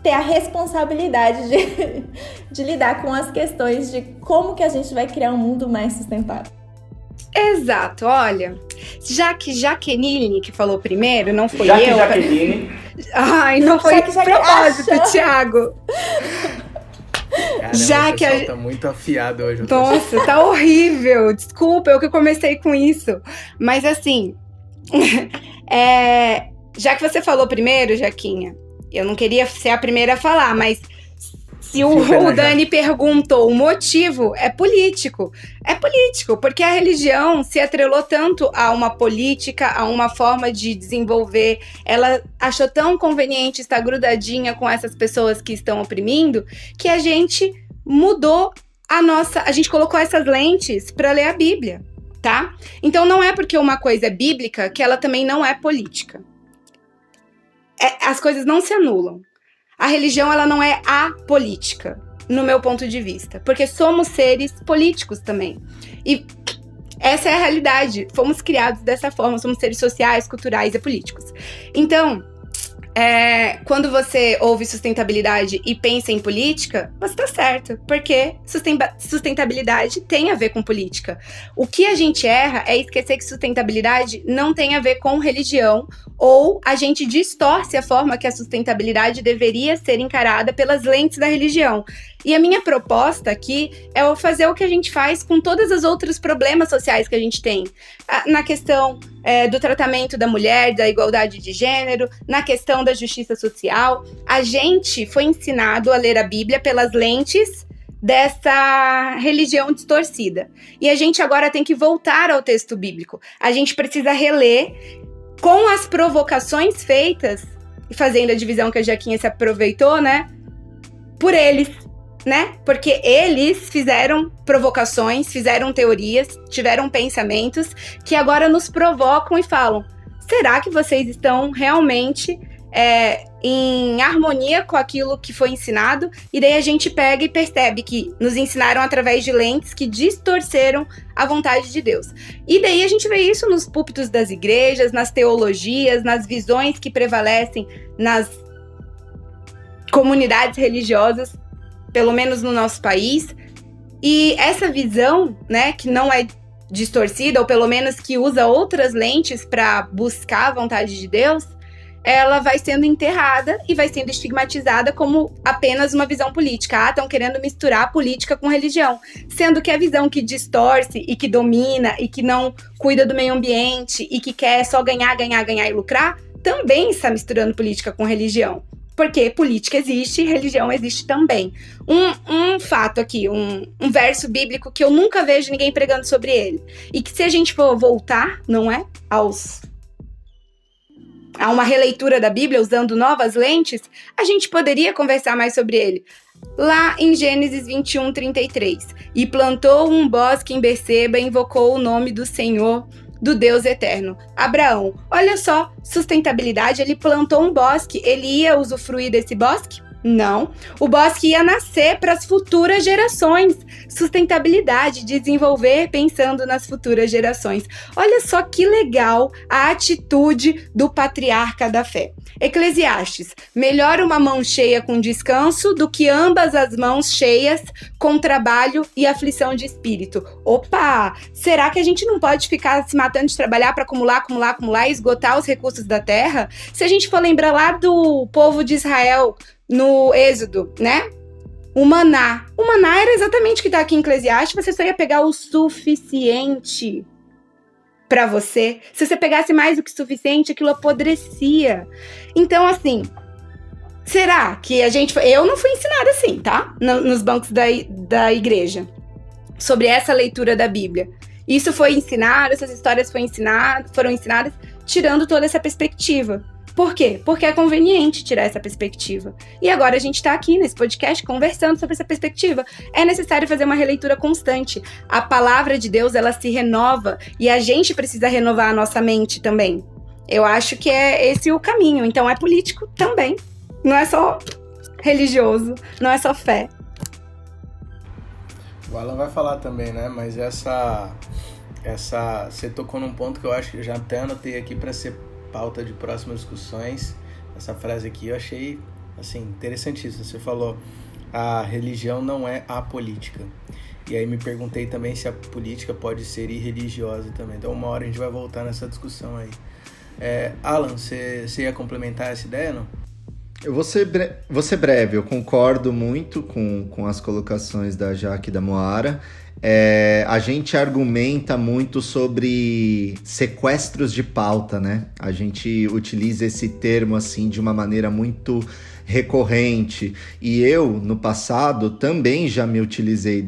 Speaker 4: ter a responsabilidade de lidar com as questões de como que a gente vai criar um mundo mais sustentável.
Speaker 3: Exato, olha, já que Jaqueline que falou primeiro, não foi
Speaker 2: Já que
Speaker 3: eu.
Speaker 2: Jaqueline...
Speaker 3: Ai, não foi de propósito, Thiago.
Speaker 1: Caramba,
Speaker 3: Já
Speaker 1: o
Speaker 3: que
Speaker 1: pessoal tá muito afiado hoje.
Speaker 3: Nossa, tá horrível. Desculpa, eu que comecei com isso. Mas assim, já que você falou primeiro, Jaquinha, eu não queria ser a primeira a falar, mas se o Dani perguntou o motivo, é político. É político, porque a religião se atrelou tanto a uma política, a uma forma de desenvolver. Ela achou tão conveniente estar grudadinha com essas pessoas que estão oprimindo, que a gente mudou a gente colocou essas lentes para ler a Bíblia, tá? Então não é porque uma coisa é bíblica que ela também não é política. As coisas não se anulam. A religião, ela não é apolítica, no meu ponto de vista, porque somos seres políticos também. E essa é a realidade. Fomos criados dessa forma, somos seres sociais, culturais e políticos. Então, quando você ouve sustentabilidade e pensa em política, você tá certo, porque sustentabilidade tem a ver com política. O que a gente erra é esquecer que sustentabilidade não tem a ver com religião, ou a gente distorce a forma que a sustentabilidade deveria ser encarada pelas lentes da religião. E a minha proposta aqui é fazer o que a gente faz com todos os outros problemas sociais que a gente tem. Na questão do tratamento da mulher, da igualdade de gênero, na questão da justiça social. A gente foi ensinado a ler a Bíblia pelas lentes dessa religião distorcida. E a gente agora tem que voltar ao texto bíblico. A gente precisa reler com as provocações feitas, fazendo a divisão que a Jaquinha se aproveitou, né? Por eles, né? Porque eles fizeram provocações, fizeram teorias, tiveram pensamentos que agora nos provocam e falam: será que vocês estão realmente em harmonia com aquilo que foi ensinado? E daí a gente pega e percebe que nos ensinaram através de lentes que distorceram a vontade de Deus. E daí a gente vê isso nos púlpitos das igrejas, nas teologias, nas visões que prevalecem nas comunidades religiosas, pelo menos no nosso país. E essa visão, né, que não é distorcida, ou pelo menos que usa outras lentes para buscar a vontade de Deus, ela vai sendo enterrada e vai sendo estigmatizada como apenas uma visão política. Estão querendo misturar política com religião, sendo que a visão que distorce e que domina e que não cuida do meio ambiente e que quer só ganhar e lucrar, também está misturando política com religião. Porque política existe, religião existe também. Um fato aqui, um verso bíblico que eu nunca vejo ninguém pregando sobre ele. E que se a gente for voltar, não é? A uma releitura da Bíblia, usando novas lentes, a gente poderia conversar mais sobre ele. Lá em Gênesis 21, 33. E plantou um bosque em Berseba e invocou o nome do Senhor, do Deus eterno. Abraão, olha só, sustentabilidade, ele plantou um bosque, ele ia usufruir desse bosque? Não, o bosque ia nascer para as futuras gerações. Sustentabilidade, desenvolver pensando nas futuras gerações. Olha só que legal a atitude do patriarca da fé. Eclesiastes, melhor uma mão cheia com descanso do que ambas as mãos cheias com trabalho e aflição de espírito. Opa, será que a gente não pode ficar se matando de trabalhar para acumular e esgotar os recursos da terra? Se a gente for lembrar lá do povo de Israel no Êxodo, né? O maná. O maná era exatamente o que está aqui em Eclesiastes. Você só ia pegar o suficiente para você. Se você pegasse mais do que o suficiente, aquilo apodrecia. Então, assim, será que a gente... Eu não fui ensinada assim, tá? Nos bancos da igreja. Sobre essa leitura da Bíblia. Isso foi ensinado, essas histórias foram ensinadas tirando toda essa perspectiva. Por quê? Porque é conveniente tirar essa perspectiva. E agora a gente está aqui nesse podcast conversando sobre essa perspectiva. É necessário fazer uma releitura constante. A palavra de Deus, ela se renova e a gente precisa renovar a nossa mente também. Eu acho que é esse o caminho. Então é político também. Não é só religioso, não é só fé.
Speaker 1: O Alan vai falar também, né? Mas essa você tocou num ponto que eu acho que eu já até anotei aqui para ser pauta de próximas discussões. Essa frase aqui eu achei, assim, interessantíssima. Você falou, a religião não é apolítica. E aí me perguntei também se a política pode ser irreligiosa também. Então uma hora a gente vai voltar nessa discussão aí. Alan, você ia complementar essa ideia, não?
Speaker 5: Eu vou ser breve, eu concordo muito com as colocações da Jaque e da Moara. A gente argumenta muito sobre sequestros de pauta, né? A gente utiliza esse termo assim de uma maneira muito recorrente. E eu, no passado, também já me utilizei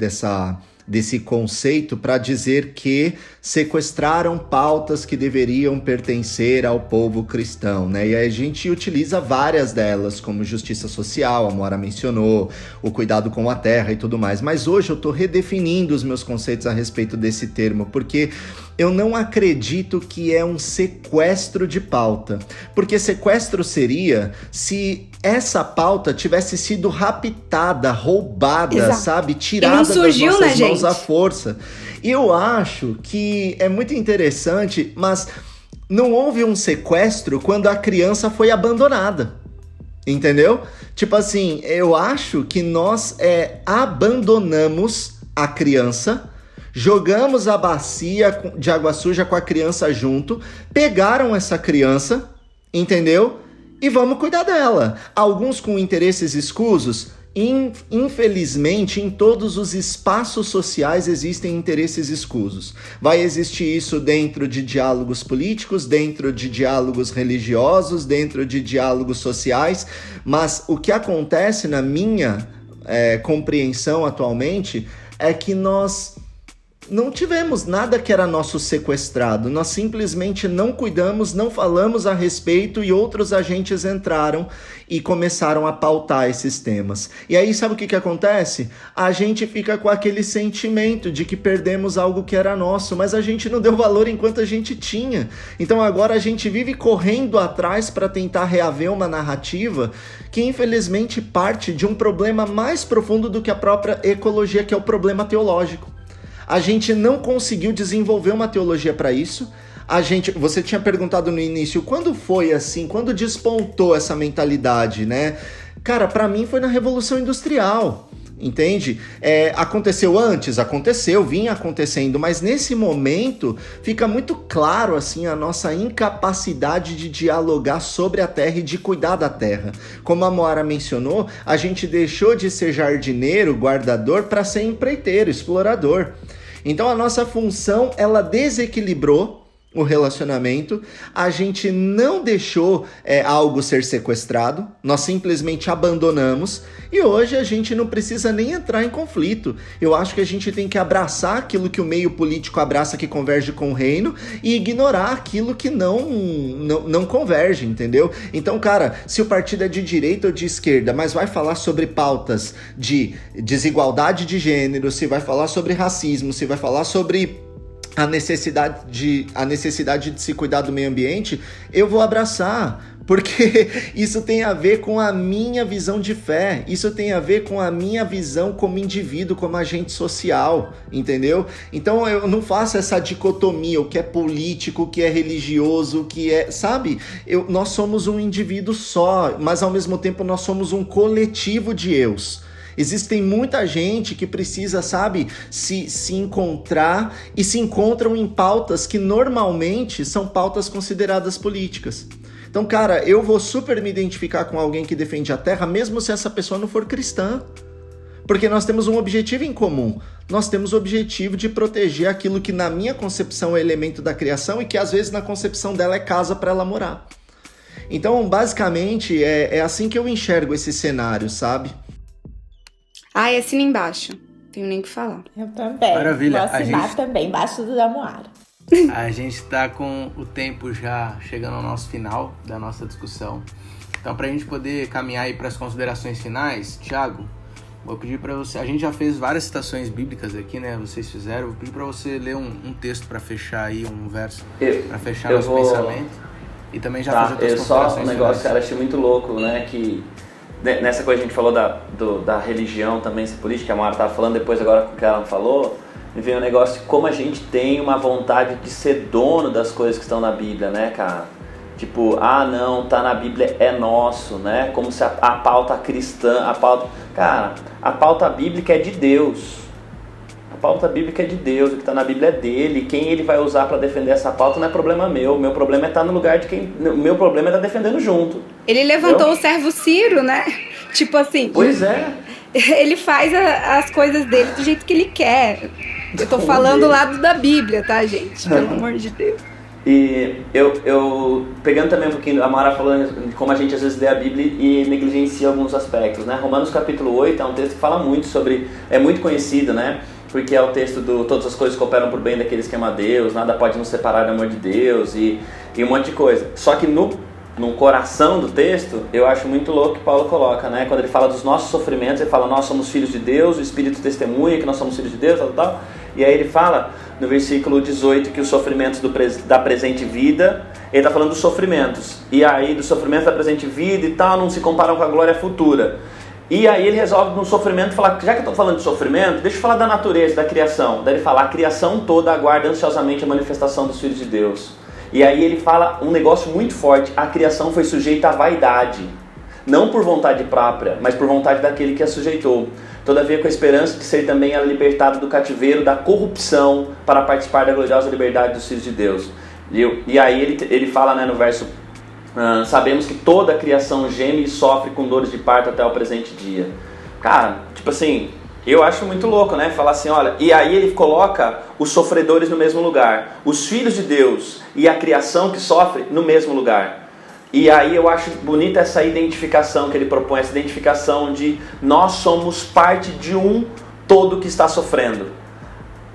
Speaker 5: desse conceito para dizer que sequestraram pautas que deveriam pertencer ao povo cristão, né? E aí a gente utiliza várias delas, como justiça social, a Moara mencionou, o cuidado com a terra e tudo mais. Mas hoje eu estou redefinindo os meus conceitos a respeito desse termo, porque eu não acredito que é um sequestro de pauta. Porque sequestro seria se essa pauta tivesse sido raptada, roubada,
Speaker 3: exato,
Speaker 5: sabe? Tirada das
Speaker 3: surgiu,
Speaker 5: nossas
Speaker 3: né,
Speaker 5: mãos
Speaker 3: gente?
Speaker 5: à força. E eu acho que é muito interessante, mas não houve um sequestro quando a criança foi abandonada. Entendeu? Tipo assim, eu acho que nós abandonamos a criança, jogamos a bacia de água suja com a criança junto, pegaram essa criança, entendeu? E vamos cuidar dela. Alguns com interesses escusos. Infelizmente, em todos os espaços sociais existem interesses escusos. Vai existir isso dentro de diálogos políticos, dentro de diálogos religiosos, dentro de diálogos sociais, mas o que acontece na minha compreensão atualmente é que nós não tivemos nada que era nosso sequestrado, nós simplesmente não cuidamos, não falamos a respeito e outros agentes entraram e começaram a pautar esses temas. E aí sabe o que acontece? A gente fica com aquele sentimento de que perdemos algo que era nosso, mas a gente não deu valor enquanto a gente tinha. Então agora a gente vive correndo atrás para tentar reaver uma narrativa que infelizmente parte de um problema mais profundo do que a própria ecologia, que é o problema teológico. A gente não conseguiu desenvolver uma teologia para isso. Você tinha perguntado no início, quando foi assim? Quando despontou essa mentalidade, né? Cara, para mim foi na Revolução Industrial. Entende? Aconteceu antes? Aconteceu, vinha acontecendo, mas nesse momento fica muito claro assim a nossa incapacidade de dialogar sobre a terra e de cuidar da terra. Como a Moara mencionou, a gente deixou de ser jardineiro, guardador, para ser empreiteiro, explorador. Então a nossa função, ela desequilibrou o relacionamento, a gente não deixou algo ser sequestrado, nós simplesmente abandonamos e hoje a gente não precisa nem entrar em conflito. Eu acho que a gente tem que abraçar aquilo que o meio político abraça, que converge com o reino, e ignorar aquilo que não converge, entendeu? Então, cara, se o partido é de direita ou de esquerda, mas vai falar sobre pautas de desigualdade de gênero, se vai falar sobre racismo, se vai falar sobre a necessidade de se cuidar do meio ambiente, eu vou abraçar, porque isso tem a ver com a minha visão de fé, isso tem a ver com a minha visão como indivíduo, como agente social, entendeu? Então eu não faço essa dicotomia, o que é político, o que é religioso, o que é, sabe? Nós somos um indivíduo só, mas ao mesmo tempo nós somos um coletivo de eus. Existem muita gente que precisa, sabe, se encontrar e se encontram em pautas que normalmente são pautas consideradas políticas. Então, cara, eu vou super me identificar com alguém que defende a terra, mesmo se essa pessoa não for cristã. Porque nós temos um objetivo em comum. Nós temos o objetivo de proteger aquilo que na minha concepção é elemento da criação e que às vezes na concepção dela é casa para ela morar. Então, basicamente, é assim que eu enxergo esse cenário, sabe?
Speaker 3: Assina embaixo. Tenho nem o que falar.
Speaker 4: Eu também.
Speaker 1: Maravilha.
Speaker 4: Vou assinar também, embaixo do da Moara.
Speaker 1: A gente tá com o tempo já chegando ao nosso final da nossa discussão. Então, pra gente poder caminhar aí pras considerações finais, Thiago, vou pedir pra você... A gente já fez várias citações bíblicas aqui, né? Vocês fizeram. Vou pedir pra você ler um texto pra fechar aí, um verso pra fechar nosso pensamento. E também já fazer outras considerações
Speaker 2: só um negócio, cara, achei muito louco, né? Que... Nessa coisa a gente falou da religião também, ser política, a Mara estava falando, depois agora com o que ela falou, me veio um negócio de como a gente tem uma vontade de ser dono das coisas que estão na Bíblia, né, cara? Tipo, não, tá na Bíblia, é nosso, né? Como se a pauta cristã, Cara, a pauta bíblica é de Deus. A pauta bíblica é de Deus, o que está na Bíblia é dele. Quem ele vai usar para defender essa pauta não é problema meu. O meu problema é estar no lugar de quem... O meu problema é estar defendendo junto.
Speaker 3: Ele levantou o servo Ciro, né? Tipo assim...
Speaker 2: Pois é.
Speaker 3: Ele faz as coisas dele do jeito que ele quer. Eu tô falando do lado da Bíblia, tá, gente? Pelo amor de Deus.
Speaker 2: E eu pegando também um pouquinho, a Mara falando de como a gente às vezes lê a Bíblia e negligencia alguns aspectos, né? Romanos capítulo 8 é um texto que fala muito sobre... É muito conhecido, né? Porque é o texto do todas as coisas cooperam por bem daqueles que amam a Deus, nada pode nos separar do amor de Deus e um monte de coisa. Só que no coração do texto, eu acho muito louco que Paulo coloca, né? Quando ele fala dos nossos sofrimentos, ele fala, nós somos filhos de Deus, o Espírito testemunha que nós somos filhos de Deus, tal. E aí ele fala, no versículo 18, que os sofrimentos da presente vida, ele está falando dos sofrimentos. E aí, dos sofrimentos da presente vida e tal, não se comparam com a glória futura. E aí ele resolve no sofrimento falar, já que eu estou falando de sofrimento, deixa eu falar da natureza, da criação. Daí ele fala, a criação toda aguarda ansiosamente a manifestação dos filhos de Deus. E aí ele fala um negócio muito forte, a criação foi sujeita à vaidade. Não por vontade própria, mas por vontade daquele que a sujeitou. Todavia com a esperança de ser também ela libertada do cativeiro, da corrupção, para participar da gloriosa liberdade dos filhos de Deus. E aí ele fala, né, no verso... sabemos que toda a criação geme e sofre com dores de parto até o presente dia. Cara, tipo assim, eu acho muito louco, né? Falar assim, olha, e aí ele coloca os sofredores no mesmo lugar, os filhos de Deus e a criação que sofre no mesmo lugar. E aí eu acho bonita essa identificação que ele propõe, essa identificação de nós somos parte de um todo que está sofrendo.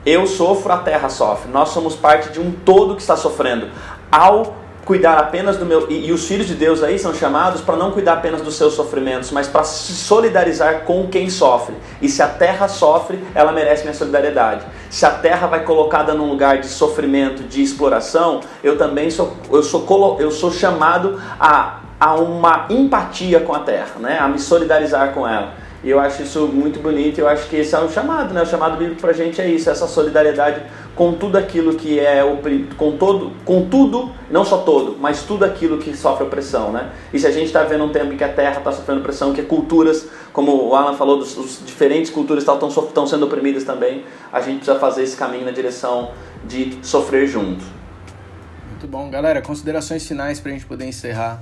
Speaker 2: Eu sofro, a terra sofre. Nós somos parte de um todo que está sofrendo. Ao cuidar apenas do meu... E os filhos de Deus aí são chamados para não cuidar apenas dos seus sofrimentos, mas para se solidarizar com quem sofre. E se a terra sofre, ela merece minha solidariedade. Se a terra vai colocada num lugar de sofrimento, de exploração, eu também sou chamado a uma empatia com a terra, né? A me solidarizar com ela. E eu acho isso muito bonito, eu acho que esse é o chamado, né? O chamado bíblico pra gente é isso, essa solidariedade com tudo aquilo que é com tudo, não só todo, mas tudo aquilo que sofre opressão, né? E se a gente está vendo um tempo em que a Terra está sofrendo opressão, que culturas, como o Alan falou, os diferentes culturas estão sendo oprimidas também, a gente precisa fazer esse caminho na direção de sofrer junto.
Speaker 1: Muito bom. Galera, considerações finais para a gente poder encerrar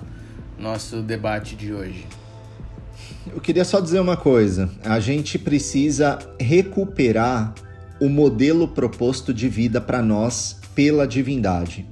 Speaker 1: nosso debate de hoje.
Speaker 5: Eu queria só dizer uma coisa. A gente precisa recuperar o modelo proposto de vida para nós pela divindade.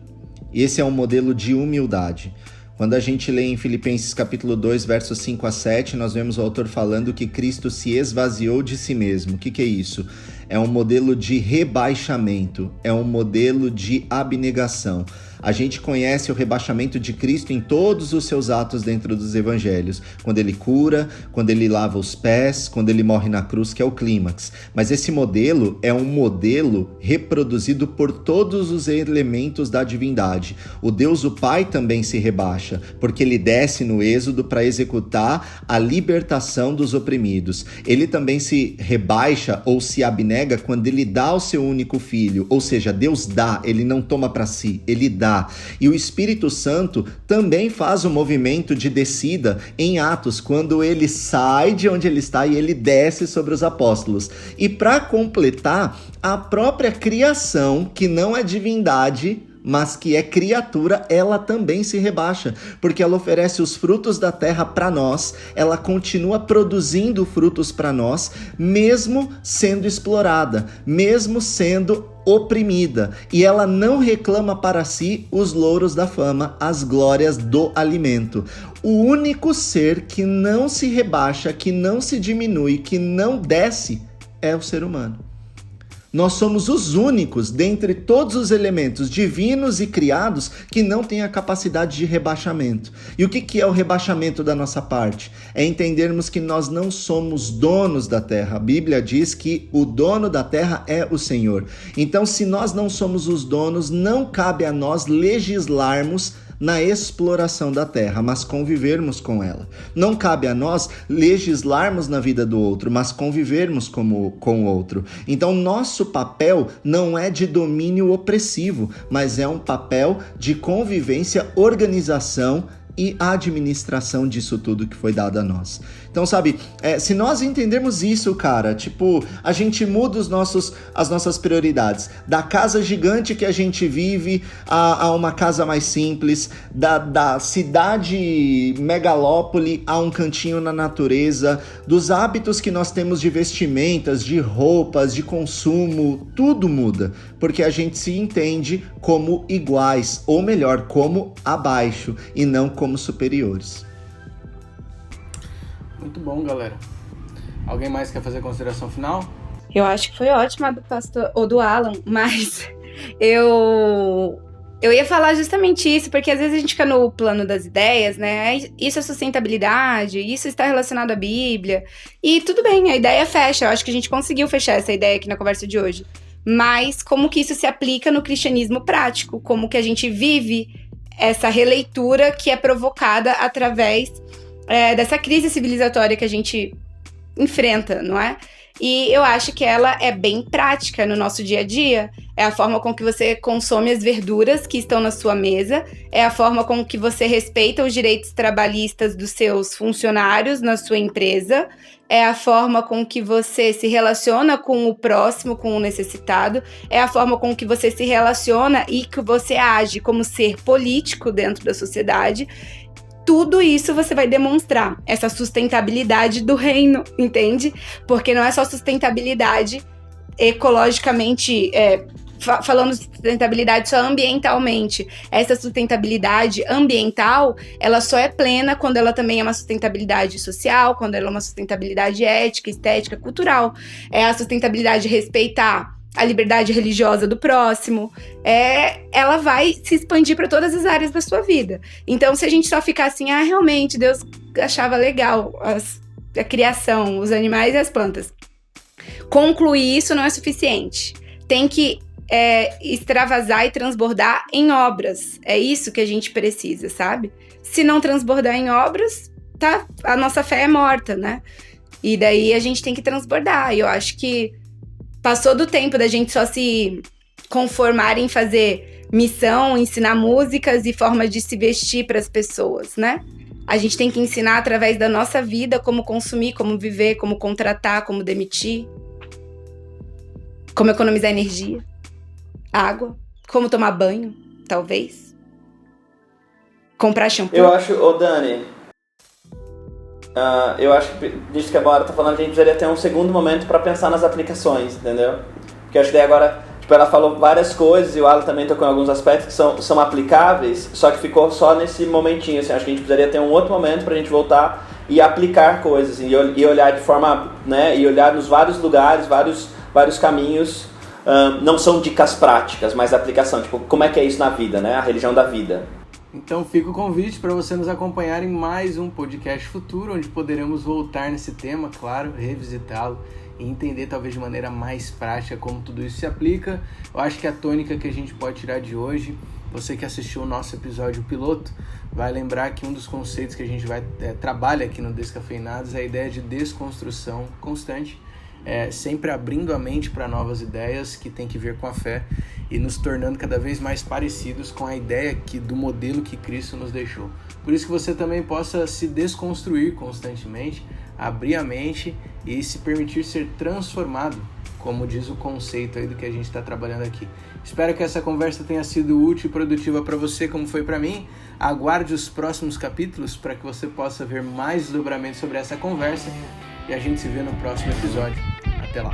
Speaker 5: Esse é um modelo de humildade. Quando a gente lê em Filipenses capítulo 2, versos 5 a 7, nós vemos o autor falando que Cristo se esvaziou de si mesmo. O que é isso? É um modelo de rebaixamento, é um modelo de abnegação. A gente conhece o rebaixamento de Cristo em todos os seus atos dentro dos evangelhos. Quando ele cura, quando ele lava os pés, quando ele morre na cruz, que é o clímax. Mas esse modelo é um modelo reproduzido por todos os elementos da divindade. O Deus, o Pai, também se rebaixa, porque ele desce no Êxodo para executar a libertação dos oprimidos. Ele também se rebaixa ou se abnega quando ele dá o seu único filho. Ou seja, Deus dá, ele não toma para si, ele dá. E o Espírito Santo também faz o movimento de descida em Atos, quando ele sai de onde ele está e ele desce sobre os apóstolos. E para completar, a própria criação, que não é divindade, mas que é criatura, ela também se rebaixa, porque ela oferece os frutos da terra para nós, ela continua produzindo frutos para nós, mesmo sendo explorada, mesmo sendo oprimida, e ela não reclama para si os louros da fama, as glórias do alimento. O único ser que não se rebaixa, que não se diminui, que não desce, é o ser humano. Nós somos os únicos, dentre todos os elementos divinos e criados, que não têm a capacidade de rebaixamento. E o que é o rebaixamento da nossa parte? É entendermos que nós não somos donos da terra. A Bíblia diz que o dono da terra é o Senhor. Então, se nós não somos os donos, não cabe a nós legislarmos na exploração da terra, mas convivermos com ela. Não cabe a nós legislarmos na vida do outro, mas convivermos com o outro. Então, nosso papel não é de domínio opressivo, mas é um papel de convivência, organização e administração disso tudo que foi dado a nós. Então, sabe, se nós entendermos isso, cara, a gente muda as nossas prioridades. Da casa gigante que a gente vive a uma casa mais simples, da cidade megalópole a um cantinho na natureza, dos hábitos que nós temos de vestimentas, de roupas, de consumo, tudo muda, porque a gente se entende como iguais, ou melhor, como abaixo, e não como superiores.
Speaker 1: Muito bom, galera. Alguém mais quer fazer a consideração final?
Speaker 3: Eu acho que foi ótima do pastor ou do Alan, mas eu ia falar justamente isso, porque às vezes a gente fica no plano das ideias, né? Isso é sustentabilidade, isso está relacionado à Bíblia. E tudo bem, a ideia fecha. Eu acho que a gente conseguiu fechar essa ideia aqui na conversa de hoje. Mas como que isso se aplica no cristianismo prático? Como que a gente vive essa releitura que é provocada através dessa crise civilizatória que a gente enfrenta, não é? E eu acho que ela é bem prática no nosso dia a dia. É a forma com que você consome as verduras que estão na sua mesa, é a forma com que você respeita os direitos trabalhistas dos seus funcionários na sua empresa, é a forma com que você se relaciona com o próximo, com o necessitado, é a forma com que você se relaciona e que você age como ser político dentro da sociedade. Tudo isso você vai demonstrar, essa sustentabilidade do reino, entende? Porque não é só sustentabilidade ecologicamente, falando de sustentabilidade só ambientalmente. Essa sustentabilidade ambiental, ela só é plena quando ela também é uma sustentabilidade social, quando ela é uma sustentabilidade ética, estética, cultural. É a sustentabilidade de respeitar a liberdade religiosa do próximo, ela vai se expandir para todas as áreas da sua vida. Então, se a gente só ficar assim, realmente, Deus achava legal a criação, os animais e as plantas. Concluir isso não é suficiente. Tem que extravasar e transbordar em obras. É isso que a gente precisa, sabe? Se não transbordar em obras, a nossa fé é morta, né? E daí a gente tem que transbordar. E eu acho que passou do tempo da gente só se conformar em fazer missão, ensinar músicas e formas de se vestir para as pessoas, né? A gente tem que ensinar através da nossa vida como consumir, como viver, como contratar, como demitir, como economizar energia, água, como tomar banho, talvez. Comprar shampoo.
Speaker 2: Eu acho, Dani, eu acho que disso que a Bora tá falando, a gente precisaria ter um segundo momento para pensar nas aplicações, entendeu? Porque eu acho que daí agora, tipo, ela falou várias coisas e o Alan também tocou em alguns aspectos que são aplicáveis, só que ficou só nesse momentinho, assim, acho que a gente precisaria ter um outro momento pra gente voltar e aplicar coisas, e olhar de forma, né, e olhar nos vários lugares, vários caminhos, não são dicas práticas, mas aplicação, tipo, como é que é isso na vida, né, a religião da vida.
Speaker 1: Então fica o convite para você nos acompanhar em mais um podcast futuro, onde poderemos voltar nesse tema, claro, revisitá-lo e entender talvez de maneira mais prática como tudo isso se aplica. Eu acho que a tônica que a gente pode tirar de hoje, você que assistiu o nosso episódio piloto, vai lembrar que um dos conceitos que a gente trabalha aqui no Descafeinados é a ideia de desconstrução constante, sempre abrindo a mente para novas ideias que tem que ver com a fé e nos tornando cada vez mais parecidos com a ideia do modelo que Cristo nos deixou. Por isso que você também possa se desconstruir constantemente, abrir a mente e se permitir ser transformado, como diz o conceito aí do que a gente está trabalhando aqui. Espero que essa conversa tenha sido útil e produtiva para você, como foi para mim. Aguarde os próximos capítulos para que você possa ver mais desdobramentos sobre essa conversa e a gente se vê no próximo episódio. Até lá!